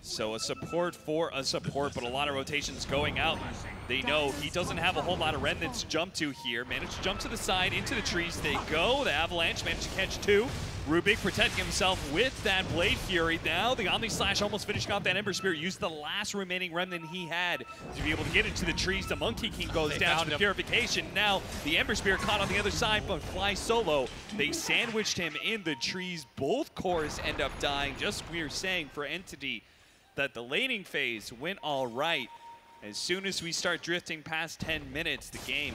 So a support for a support, but a lot of rotations going out. They know he doesn't have a whole lot of remnants to jump to here. Managed to jump to the side, into the trees they go. The Avalanche managed to catch 2. Rubik protecting himself with that Blade Fury. Now the Omni Slash almost finishing off that Ember Spirit. Used the last remaining remnant he had to be able to get into the trees. The Monkey King goes down to the Purification. Now the Ember Spirit caught on the other side, but Fly Solo. They sandwiched him in the trees. Both cores end up dying. Just we're saying for Entity that the laning phase went all right. As soon as we start drifting past 10 minutes, the game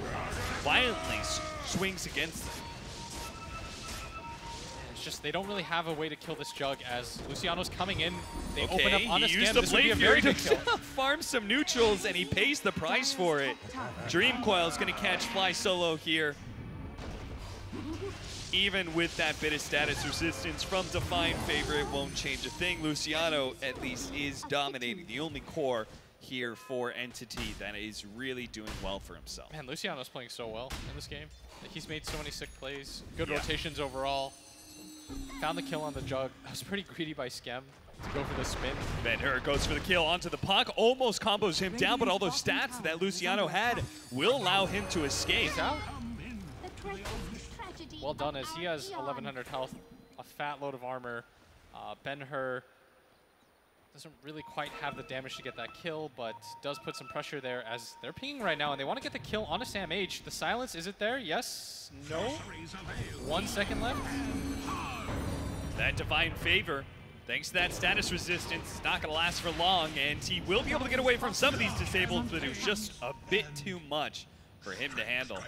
violently swings against them. It's just they don't really have a way to kill this Jug, as Luciano's coming in. They Okay, open up on a he scan. used the This would be a Blade very Fury good to kill. farm some neutrals, and he pays the price for it. Dream Coil is going to catch Fly Solo here. Even with that bit of status resistance from Divine Favor, it won't change a thing. Luciano, at least, is dominating. The only core here for Entity that is really doing well for himself. Man, Luciano's playing so well in this game. Like, he's made so many sick plays. Good Yeah. rotations overall. Found the kill on the Jug. That was pretty greedy by Skem to go for the spin. Ben-Hur goes for the kill onto the puck, almost combos him down, but all those stats that Luciano had will allow him to escape. He's out. Well done, as he has 1100 health, a fat load of armor. Ben-Hur doesn't really quite have the damage to get that kill, but does put some pressure there, as they're pinging right now, and they want to get the kill on a Sam H. The silence, is it there? Yes? No? 1 second left? That Divine Favor, thanks to that status resistance, not going to last for long, and he will be able to get away from some of these disabled, but it was just a bit too much for him to handle.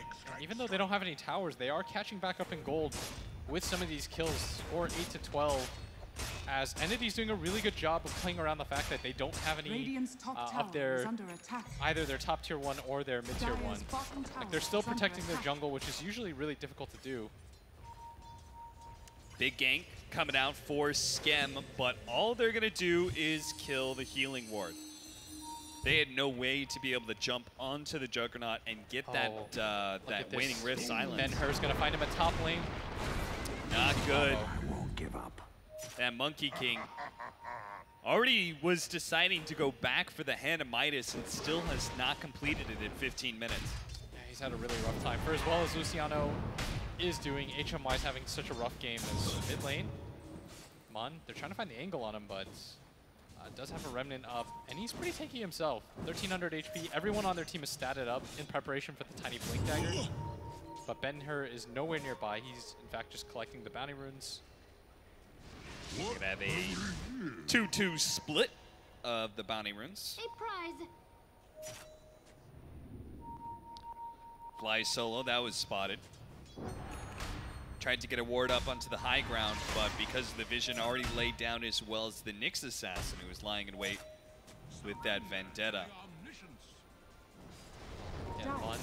Even though they don't have any towers, they are catching back up in gold with some of these kills, score 8 to 12. As Entity's doing a really good job of playing around the fact that they don't have any of their, either their top tier 1 or their mid tier 1. Like, they're still protecting their jungle, which is usually really difficult to do. Big gank coming out for Skem, but all they're going to do is kill the healing ward. They had no way to be able to jump onto the Juggernaut and get that waning rift silence. Ben-Hur's going to find him at top lane. Not good. I won't give up. That Monkey King already was deciding to go back for the Hand of Midas and still has not completed it in 15 minutes. Yeah, he's had a really rough time. For as well as Luciano is doing, HMY's having such a rough game as mid lane. Mun, they're trying to find the angle on him, but does have a Remnant up, and he's pretty tanky himself. 1300 HP. Everyone on their team is statted up in preparation for the tiny Blink Dagger. But Ben-Hur is nowhere nearby. He's, in fact, just collecting the bounty runes. We're going to have a 2-2 split of the bounty runes. A prize. Fly solo, that was spotted. Tried to get a ward up onto the high ground, but because of the vision already laid down, as well as the Nyx assassin who was lying in wait with that Vendetta. Yeah, Mun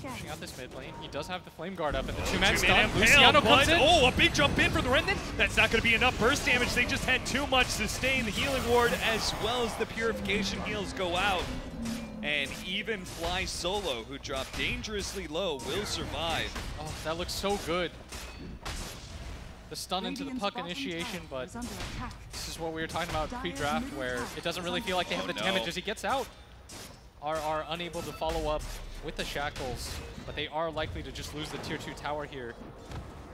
pushing out this mid lane. He does have the Flame Guard up, and the two-man Two-man stun. Luciano comes in. Oh, a big jump in for the Remnant. That's not going to be enough burst damage. They just had too much sustain. The healing ward as well as the purification heals go out. And even Fly Solo, who dropped dangerously low, will survive. Oh, that looks so good. The stun into the puck initiation, but this is what we were talking about pre-draft, where it doesn't really feel like they have the damage as he gets out. Are unable to follow up with the shackles, but they are likely to just lose the tier 2 tower here.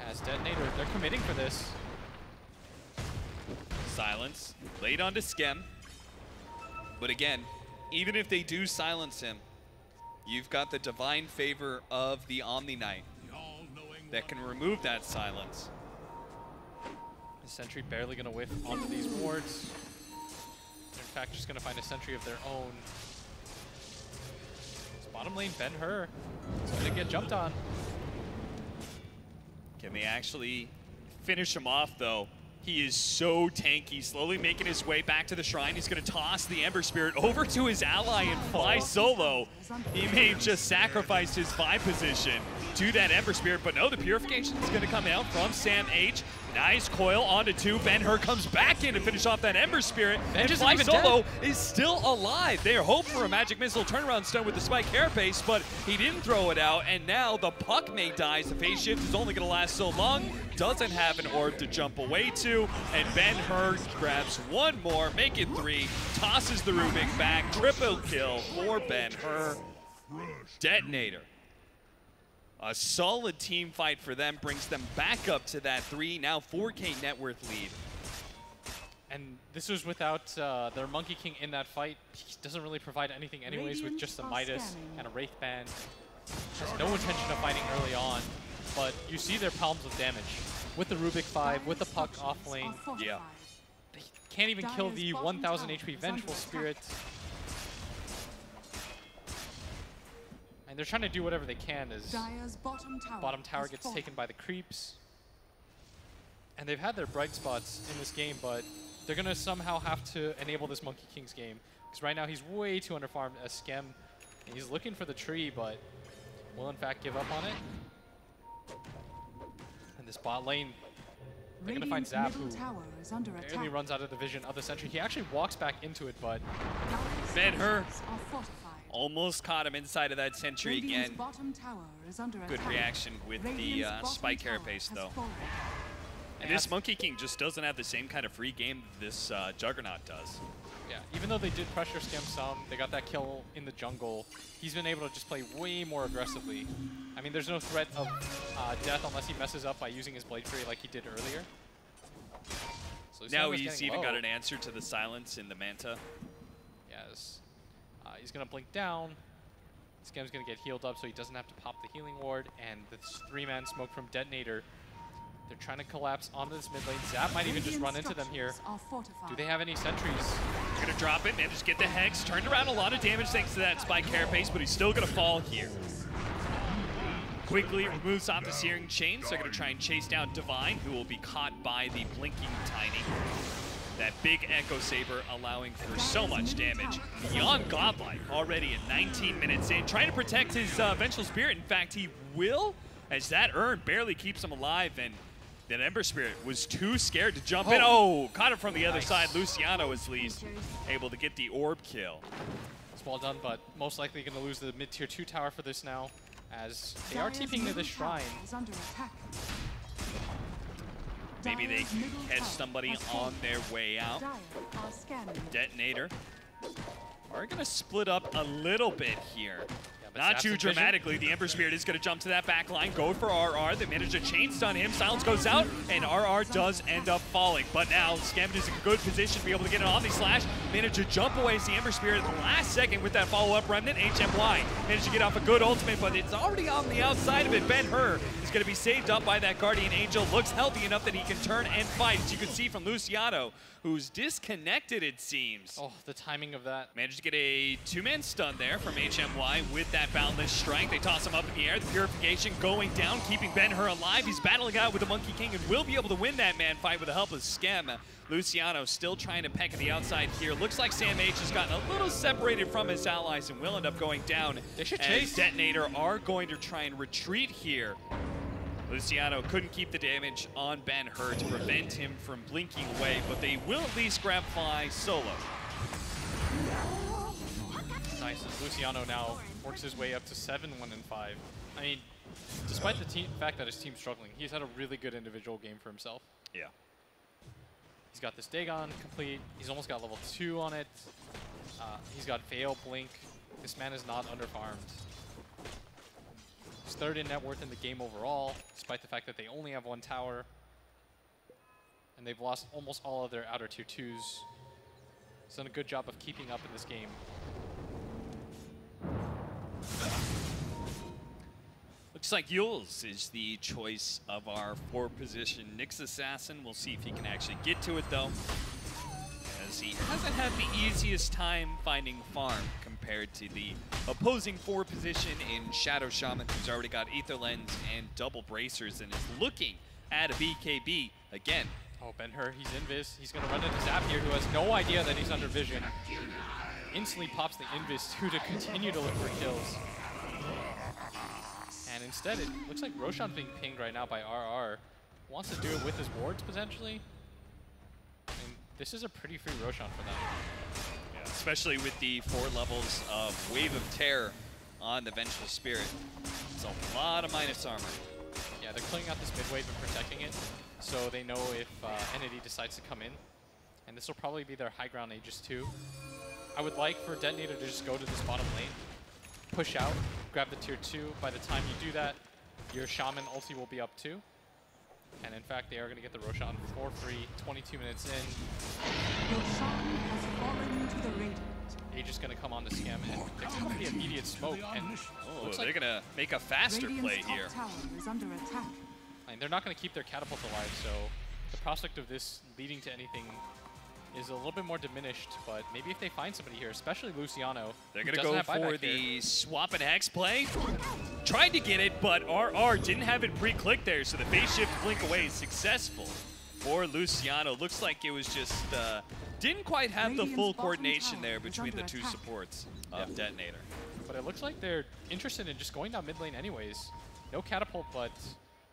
As Detonator, they're committing for this. Silence laid onto Skem. But again, even if they do silence him, you've got the divine favor of the Omni Knight that can remove that silence. The sentry barely going to whiff onto these wards. They're in fact just going to find a sentry of their own. It's bottom lane, Ben-Hur. It's going to get jumped on. Can they actually finish him off, though? He is so tanky, slowly making his way back to the shrine. He's going to toss the Ember Spirit over to his ally and Fly Solo. He may have just sacrificed his 5 position to that Ember Spirit, but no, the Purification is going to come out from Sam H. Nice coil onto 2. Ben-Hur comes back in to finish off that Ember Spirit. And Fly Solo is still alive. They hope for a Magic Missile turnaround stun with the Spike Carapace, but he didn't throw it out, and now the puck may die. The phase shift is only going to last so long. Doesn't have an orb to jump away to, and Ben-Hur grabs one more, make it 3, tosses the Rubik back, triple kill for Ben-Hur. Detonator. A solid team fight for them, brings them back up to that 3, now 4K net worth lead. And this was without their Monkey King in that fight. He doesn't really provide anything anyways with just the Midas and a Wraith Band. Has no intention of fighting early on, but you see their palms of damage. With the Rubik 5, with the puck off lane. Yeah. They can't even kill the 1000 HP Vengeful Spirit. And they're trying to do whatever they can as bottom tower gets taken by the creeps. And they've had their bright spots in this game, but they're going to somehow have to enable this Monkey King's game. Because right now he's way too underfarmed as Skem. And he's looking for the tree, but will in fact give up on it. And this bot lane, they're going to find Zap, who barely runs out of the vision of the sentry. He actually walks back into it, but Ben-Hur almost caught him inside of that sentry again. Good reaction with the Spike Carapace, though. And this Monkey King just doesn't have the same kind of free game this Juggernaut does. Yeah, even though they did pressure Skem some, they got that kill in the jungle, he's been able to just play way more aggressively. I mean, there's no threat of death unless he messes up by using his Blade Fury like he did earlier. So now he's even got an answer to the silence in the Manta. Yes. He's going to blink down. Skem's going to get healed up so he doesn't have to pop the healing ward. And this 3-man smoke from Detonator. They're trying to collapse onto this mid lane. Zap might even just run into them here. Do they have any sentries? They're going to drop it and just get the Hex. Turned around a lot of damage thanks to that Spike Carapace, but he's still going to fall here. Quickly removes off the Searing Chains. They're going to try and chase down Divine, who will be caught by the Blinking Tiny. That big Echo Saber allowing for so much damage. Beyond godlike already at 19 minutes in. Trying to protect his Vengeful Spirit. In fact, he will, as that urn barely keeps him alive. And That Ember Spirit was too scared to jump in. Oh, caught him from the other side. Luciano is at least able to get the orb kill. It's well done, but most likely going to lose the mid-tier 2 tower for this now, as they are TPing to the shrine. Maybe they can catch somebody on their way out. Detonator are going to split up a little bit here. Not too dramatically. The Ember Spirit is going to jump to that back line, go for RR. They manage to chain stun him. Silence goes out, and RR does end up falling. But now Scammed is in a good position to be able to get an Omni Slash. Manage to jump away as the Ember Spirit at the last second with that follow-up Remnant. HMY managed to get off a good ultimate, but it's already on the outside of it. Ben-Hur is going to be saved up by that Guardian Angel. Looks healthy enough that he can turn and fight, as you can see from Luciano, who's disconnected, it seems. Oh, the timing of that. Managed to get a 2-man stun there from HMY with that Boundless Strike. They toss him up in the air. The Purification going down, keeping Ben-Hur alive. He's battling out with the Monkey King and will be able to win that man fight with the help of Schem. Luciano still trying to peck at the outside here. Looks like Sam H has gotten a little separated from his allies and will end up going down. They should chase. Detonator are going to try and retreat here. Luciano couldn't keep the damage on Ben-Hur to prevent him from blinking away, but they will at least grab Fly solo. Nice, as Luciano now works his way up to 7-1-5. I mean, despite the fact that his team's struggling, he's had a really good individual game for himself. Yeah. He's got this Dagon complete. He's almost got level 2 on it. He's got Veil, Blink. This man is not underfarmed. He's third in net worth in the game overall, despite the fact that they only have 1 tower. And they've lost almost all of their outer tier 2s. He's done a good job of keeping up in this game. Looks like Yules is the choice of our 4-position Nyx Assassin. We'll see if he can actually get to it, though, as he hasn't had the easiest time finding farm compared to the opposing 4-position in Shadow Shaman, who's already got Aether Lens and double bracers and is looking at a BKB again. Oh, Ben-Hur, he's invis. He's going to run into Zap here, who has no idea that he's under vision. Instantly pops the invis to continue to look for kills. And instead, it looks like Roshan's being pinged right now by RR. Wants to do it with his wards, potentially. And this is a pretty free Roshan for them. Yeah, especially with the 4 levels of Wave of Terror on the Vengeful Spirit. It's a lot of minus armor. Yeah, they're clearing out this mid-wave and protecting it, so they know if Entity decides to come in. And this will probably be their high ground Aegis too. I would like for Detonator to just go to this bottom lane, push out, grab the tier 2. By the time you do that, your Shaman ulti will be up too. And in fact, they are going to get the Roshan for free, 22 minutes in. Your Shaman has fallen to the Radiant. Aegis going to come on the Scam, and there's going to be immediate smoke. And oh, they're going to make a faster play here. Tower is under attack. And they're not going to keep their catapult alive, so the prospect of this leading to anything is a little bit more diminished, but maybe if they find somebody here, especially Luciano. They're going to go for the swap and hex play. Tried to get it, but RR didn't have it pre-clicked there, so the phase shift blink away is successful for Luciano. Looks like it was just, didn't quite have the full coordination there between the 2 supports of Detonator. But it looks like they're interested in just going down mid lane anyways. No catapult, but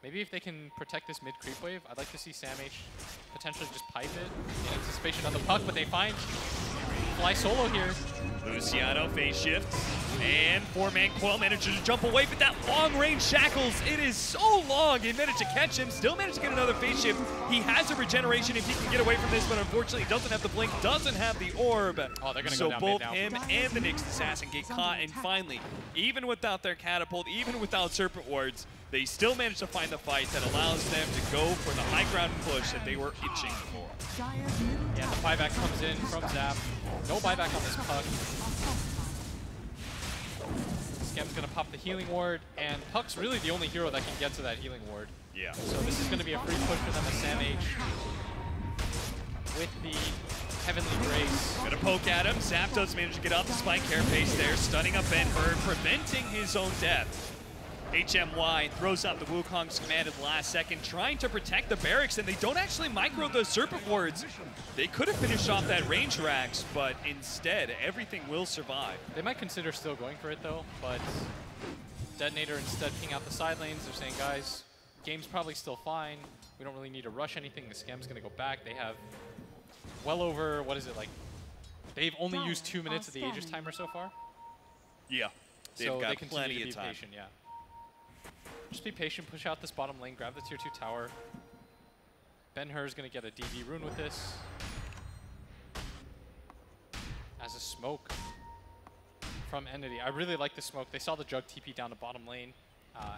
maybe if they can protect this mid creep wave, I'd like to see Sam H potentially just pipe it in anticipation of the puck, but they find Fly solo here. Luciano phase shifts, and 4-man Coil manages to jump away, but that long-range Shackles, it is so long. He managed to catch him, still managed to get another phase shift. He has a regeneration if he can get away from this, but unfortunately doesn't have the blink, doesn't have the orb. Oh, they're gonna so go down both mid now. him and the Nyx Assassin get caught, and finally, even without their catapult, even without Serpent Wards, they still managed to find the fight that allows them to go for the high ground push that they were itching for. Yeah, the buyback comes in from Zap. No buyback on this puck. Scam's gonna pop the healing ward, and Puck's really the only hero that can get to that healing ward. Yeah. So this is gonna be a free push for them as Sam H with the Heavenly Grace. Gonna poke at him. Zap does manage to get off the spike carapace there, stunning up Ben-Hur, preventing his own death. HMY throws out the Wukong's command at the last second, trying to protect the barracks, and they don't actually micro the Serpent Wards. They could have finished off that range Rax, but instead, everything will survive. They might consider still going for it though, but Detonator instead ping out the side lanes. They're saying, guys, game's probably still fine. We don't really need to rush anything. The Scam's going to go back. They have well over, what is it, like, they've only used 2 minutes of the Aegis timer so far. Yeah. They've So got they continue plenty to be of time. patient, yeah. Just be patient, push out this bottom lane, grab the tier 2 tower. Ben-Hur's going to get a DB rune with this. As a smoke from Entity. I really like the smoke. They saw the Jug TP down to bottom lane,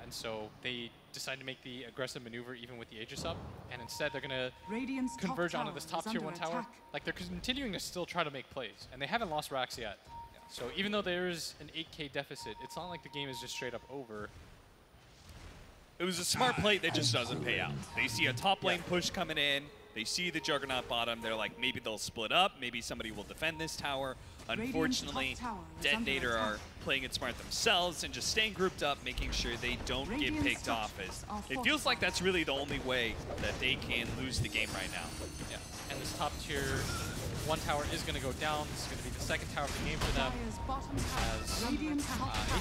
and so they decided to make the aggressive maneuver even with the Aegis up, and instead they're going to converge onto this top tier 1 tower. Like, they're continuing to still try to make plays, and they haven't lost racks yet. So even though there's an 8k deficit, it's not like the game is just straight up over. It was a smart play that just doesn't pay out. They see a top lane push coming in. They see the Juggernaut bottom. They're like, maybe they'll split up. Maybe somebody will defend this tower. Unfortunately, Detonator are playing it smart themselves and just staying grouped up, making sure they don't get picked off. As it feels like that's really the only way that they can lose the game right now. Yeah, and this top tier 1 tower is going to go down. This is going to be the second tower of the game for them. As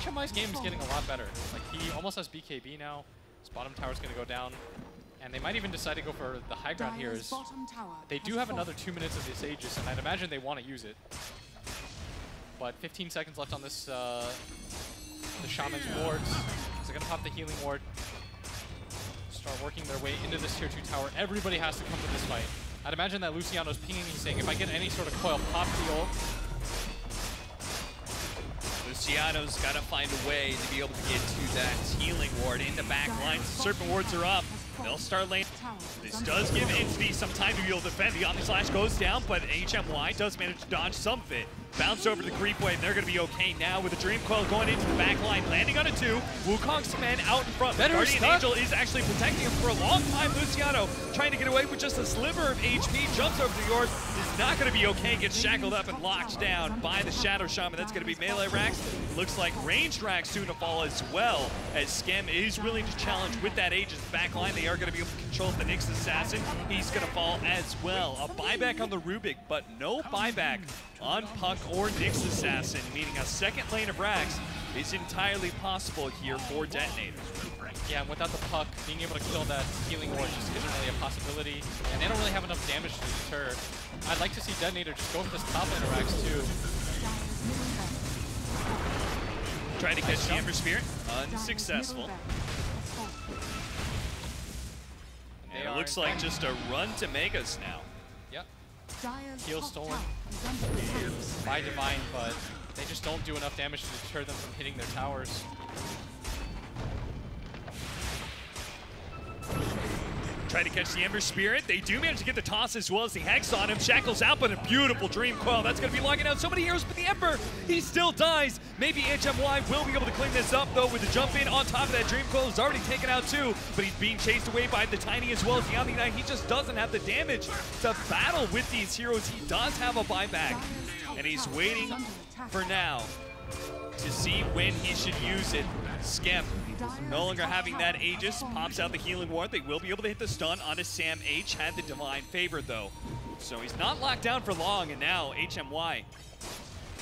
HMI's game is getting a lot better. Like, he almost has BKB now. His bottom tower is going to go down. And they might even decide to go for the high ground here. They do have another 2 minutes of this Aegis, and I'd imagine they want to use it. But 15 seconds left on this, the Shaman's wards. So they're going to pop the healing ward. Start working their way into this tier 2 tower. Everybody has to come to this fight. I'd imagine that Luciano's pinging, he's saying, if I get any sort of coil, pop the ult. Luciano's got to find a way to be able to get to that healing ward in the back line. Serpent wards are up. They'll start lane. This does give Entity some time to be able to defend. The Omni Slash goes down, but HMY does manage to dodge some of it. Bounce over the creep wave, and they're going to be okay now with the Dream Coil going into the back line, landing on a 2. Wukong's man out in front. Guardian Angel is actually protecting him for a long time. Luciano trying to get away with just a sliver of HP, jumps over the Yord, is not going to be okay, gets shackled up and locked down by the Shadow Shaman. That's going to be melee racks. Looks like ranged racks soon to fall as well, as Scam is willing to challenge with that Aegis back line. They are going to be able to control the Nyx Assassin. He's going to fall as well. A buyback on the Rubik, but no buyback on Puck or Nyx Assassin, meaning a second lane of racks is entirely possible here for Detonator. Yeah, and without the Puck, being able to kill that healing ward just isn't really a possibility, and they don't really have enough damage to deter. I'd like to see Detonator just go for this top lane of racks too. Trying to catch the Ember Spirit, unsuccessful. And it looks like just a run to Megas now. Yep. Heal stolen by Divine, but they just don't do enough damage to deter them from hitting their towers. Trying to catch the Ember Spirit. They do manage to get the toss as well as the Hex on him. Shackles out, but a beautiful Dream Coil. That's going to be logging out so many heroes, but the Ember, he still dies. Maybe HMY will be able to clean this up, though, with the jump in on top of that. Dream Coil is already taken out, too, but he's being chased away by the Tiny as well as the Omni Knight. He just doesn't have the damage to battle with these heroes. He does have a buyback, and he's waiting for now to see when he should use it. Skemp, no longer having that Aegis, pops out the healing ward. They will be able to hit the stun onto Sam H. Had the Divine favored, though. So he's not locked down for long, and now HMY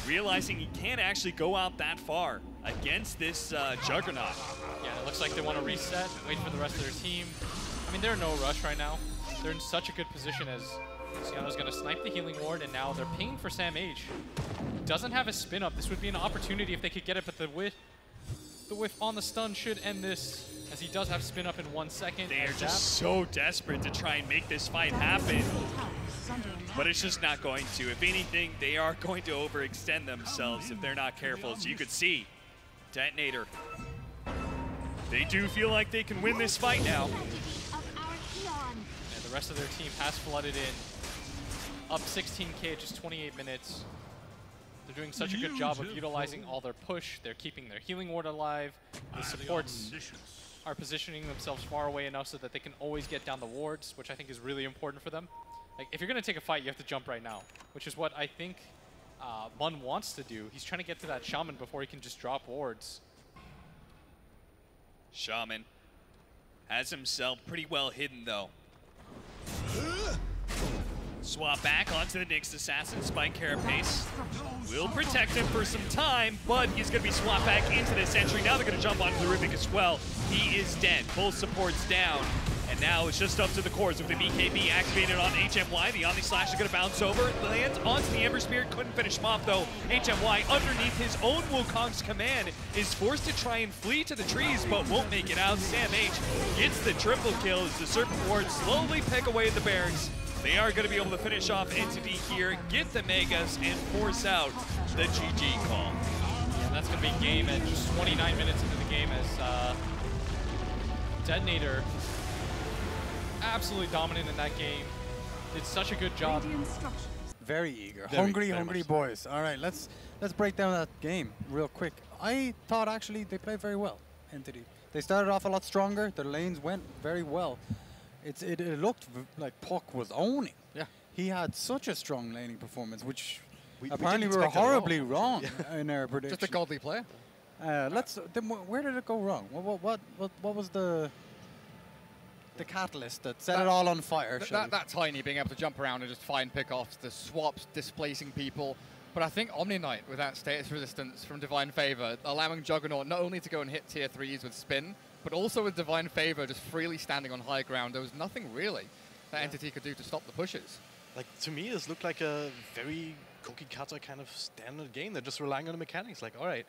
realizing he can't actually go out that far against this Juggernaut. Yeah, it looks like they want to reset, wait for the rest of their team. I mean, they're in no rush right now. They're in such a good position as Luciano's going to snipe the healing ward, and now they're pinging for Sam H. Doesn't have a spin up. This would be an opportunity if they could get it, but the whiff on the stun should end this, as he does have spin up in 1 second. They are just so desperate to try and make this fight happen, but it's just not going to. If anything, they are going to overextend themselves if they're not careful. So you could see Detonator, they do feel like they can win this fight now. And the rest of their team has flooded in, up 16k, just 28 minutes. They're doing such a good job of utilizing all their push. They're keeping their healing ward alive. The supports are positioning themselves far away enough so that they can always get down the wards, which I think is really important for them. Like, if you're going to take a fight, you have to jump right now, which is what I think Mun wants to do. He's trying to get to that Shaman before he can just drop wards. Shaman has himself pretty well hidden, though. Swap back onto the next assassin. Spike Carapace will protect him for some time, but he's going to be swapped back into this entry. Now they're going to jump onto the Rubik as well. He is dead. Both supports down. And now it's just up to the cores with the BKB activated on HMY. The Omni Slash is going to bounce over, lands onto the Ember Spirit. Couldn't finish him off though. HMY underneath his own Wukong's command is forced to try and flee to the trees, but won't make it out. Sam H gets the triple kill as the Serpent Ward slowly pick away the barracks. They are going to be able to finish off Entity here, get the Megas, and force out the GG call. Yeah, that's going to be game at just 29 minutes into the game as Detonator absolutely dominant in that game. Did such a good job. Very eager. Very Hungry boys. All right, let's break down that game real quick. I thought actually they played very well, Entity. They started off a lot stronger. Their lanes went very well. It looked like Puck was owning. Yeah. He had such a strong laning performance, which We apparently didn't we were expect it at all, horribly wrong in our prediction. Just a godly player. Where did it go wrong? What was the catalyst that set it all on fire? That Tiny being able to jump around and just find pickoffs, the swaps displacing people. But I think Omni Knight with that status resistance from Divine Favor, allowing Juggernaut not only to go and hit tier 3s with spin, but also with Divine Favor just freely standing on high ground. There was nothing really that Entity could do to stop the pushes. Like, to me, this looked like a very cookie-cutter kind of standard game. They're just relying on the mechanics. Like, all right,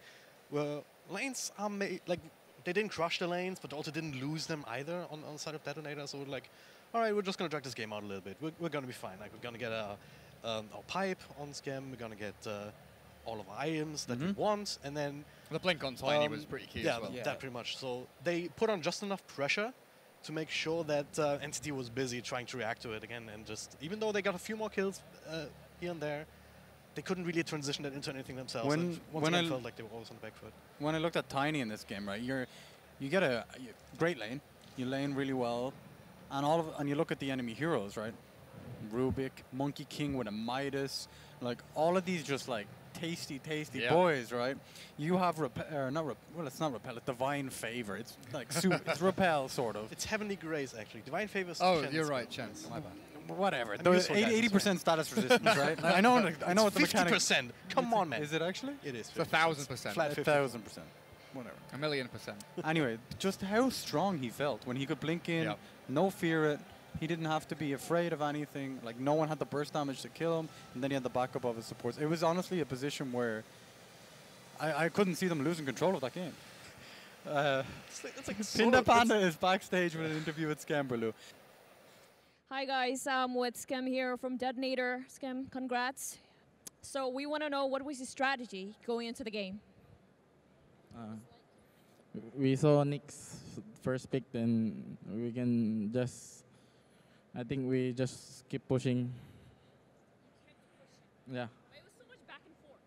well, lanes are made, like, they didn't crush the lanes, but also didn't lose them either on the side of Detonator. So we're like, all right, we're just going to drag this game out a little bit. We're going to be fine. Like, we're going to get our pipe on Scam. We're going to get all of our items that we want. And then The blink on Tiny was pretty key as well. Yeah, that pretty much. So they put on just enough pressure to make sure that Entity was busy trying to react to it again. And just, even though they got a few more kills here and there, they couldn't really transition it into anything themselves. Once again, felt like they were always on the back foot. When I looked at Tiny in this game, right, you get a great lane, you lane really well, and you look at the enemy heroes, right? Rubik, Monkey King with a Midas, like all of these just like tasty boys, right? You have it's not Repel, it's Divine Favor. It's like it's Repel sort of. It's Heavenly Grace actually. Divine Favor. Oh, you're right, Chance. My bad. Whatever. 80% status resistance, right? I know what the mechanics. 50%. Come on, man. Is it actually? It is. It's 1,000%. Flat 50%. 1,000%. Whatever. 1,000,000%. Anyway, just how strong he felt when he could blink in, no fear it. He didn't have to be afraid of anything. Like, no one had the burst damage to kill him, and then he had the backup of his supports. It was honestly a position where I couldn't see them losing control of that game. It's like Pinda Panda is backstage with an interview with Scamberloo. Hi guys, I'm with Skem here from Detonator. Skem, congrats. So we want to know, what was your strategy going into the game? We saw Nick's first pick, then we can just, I think we just keep pushing. Yeah. But it was so much back and forth.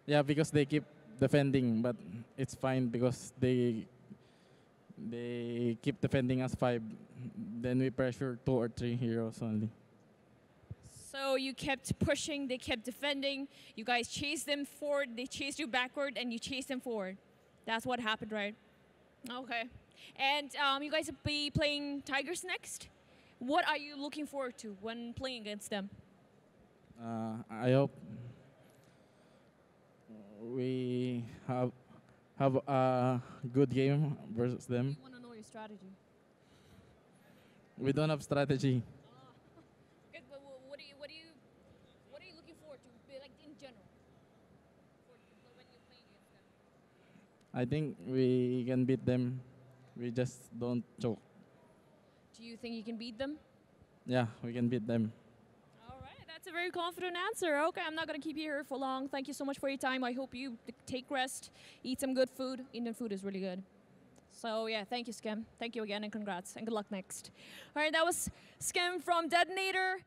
Yeah, because they keep defending, but it's fine because they keep defending us 5. Then we pressure 2 or 3 heroes only. So you kept pushing, they kept defending. You guys chased them forward, they chased you backward, and you chased them forward. That's what happened, right? Okay. And you guys will be playing Tigers next. What are you looking forward to when playing against them? I hope we have a good game versus them. I want to know your strategy. We don't have strategy. Good, but what are you looking forward to, like in general, when you're playing against them? I think we can beat them. We just don't choke. Do you think you can beat them? Yeah, we can beat them. All right, that's a very confident answer. Okay, I'm not going to keep you here for long. Thank you so much for your time. I hope you take rest, eat some good food. Indian food is really good. So yeah, thank you, Skem. Thank you again, and congrats, and good luck next. All right, that was Skem from Detonator.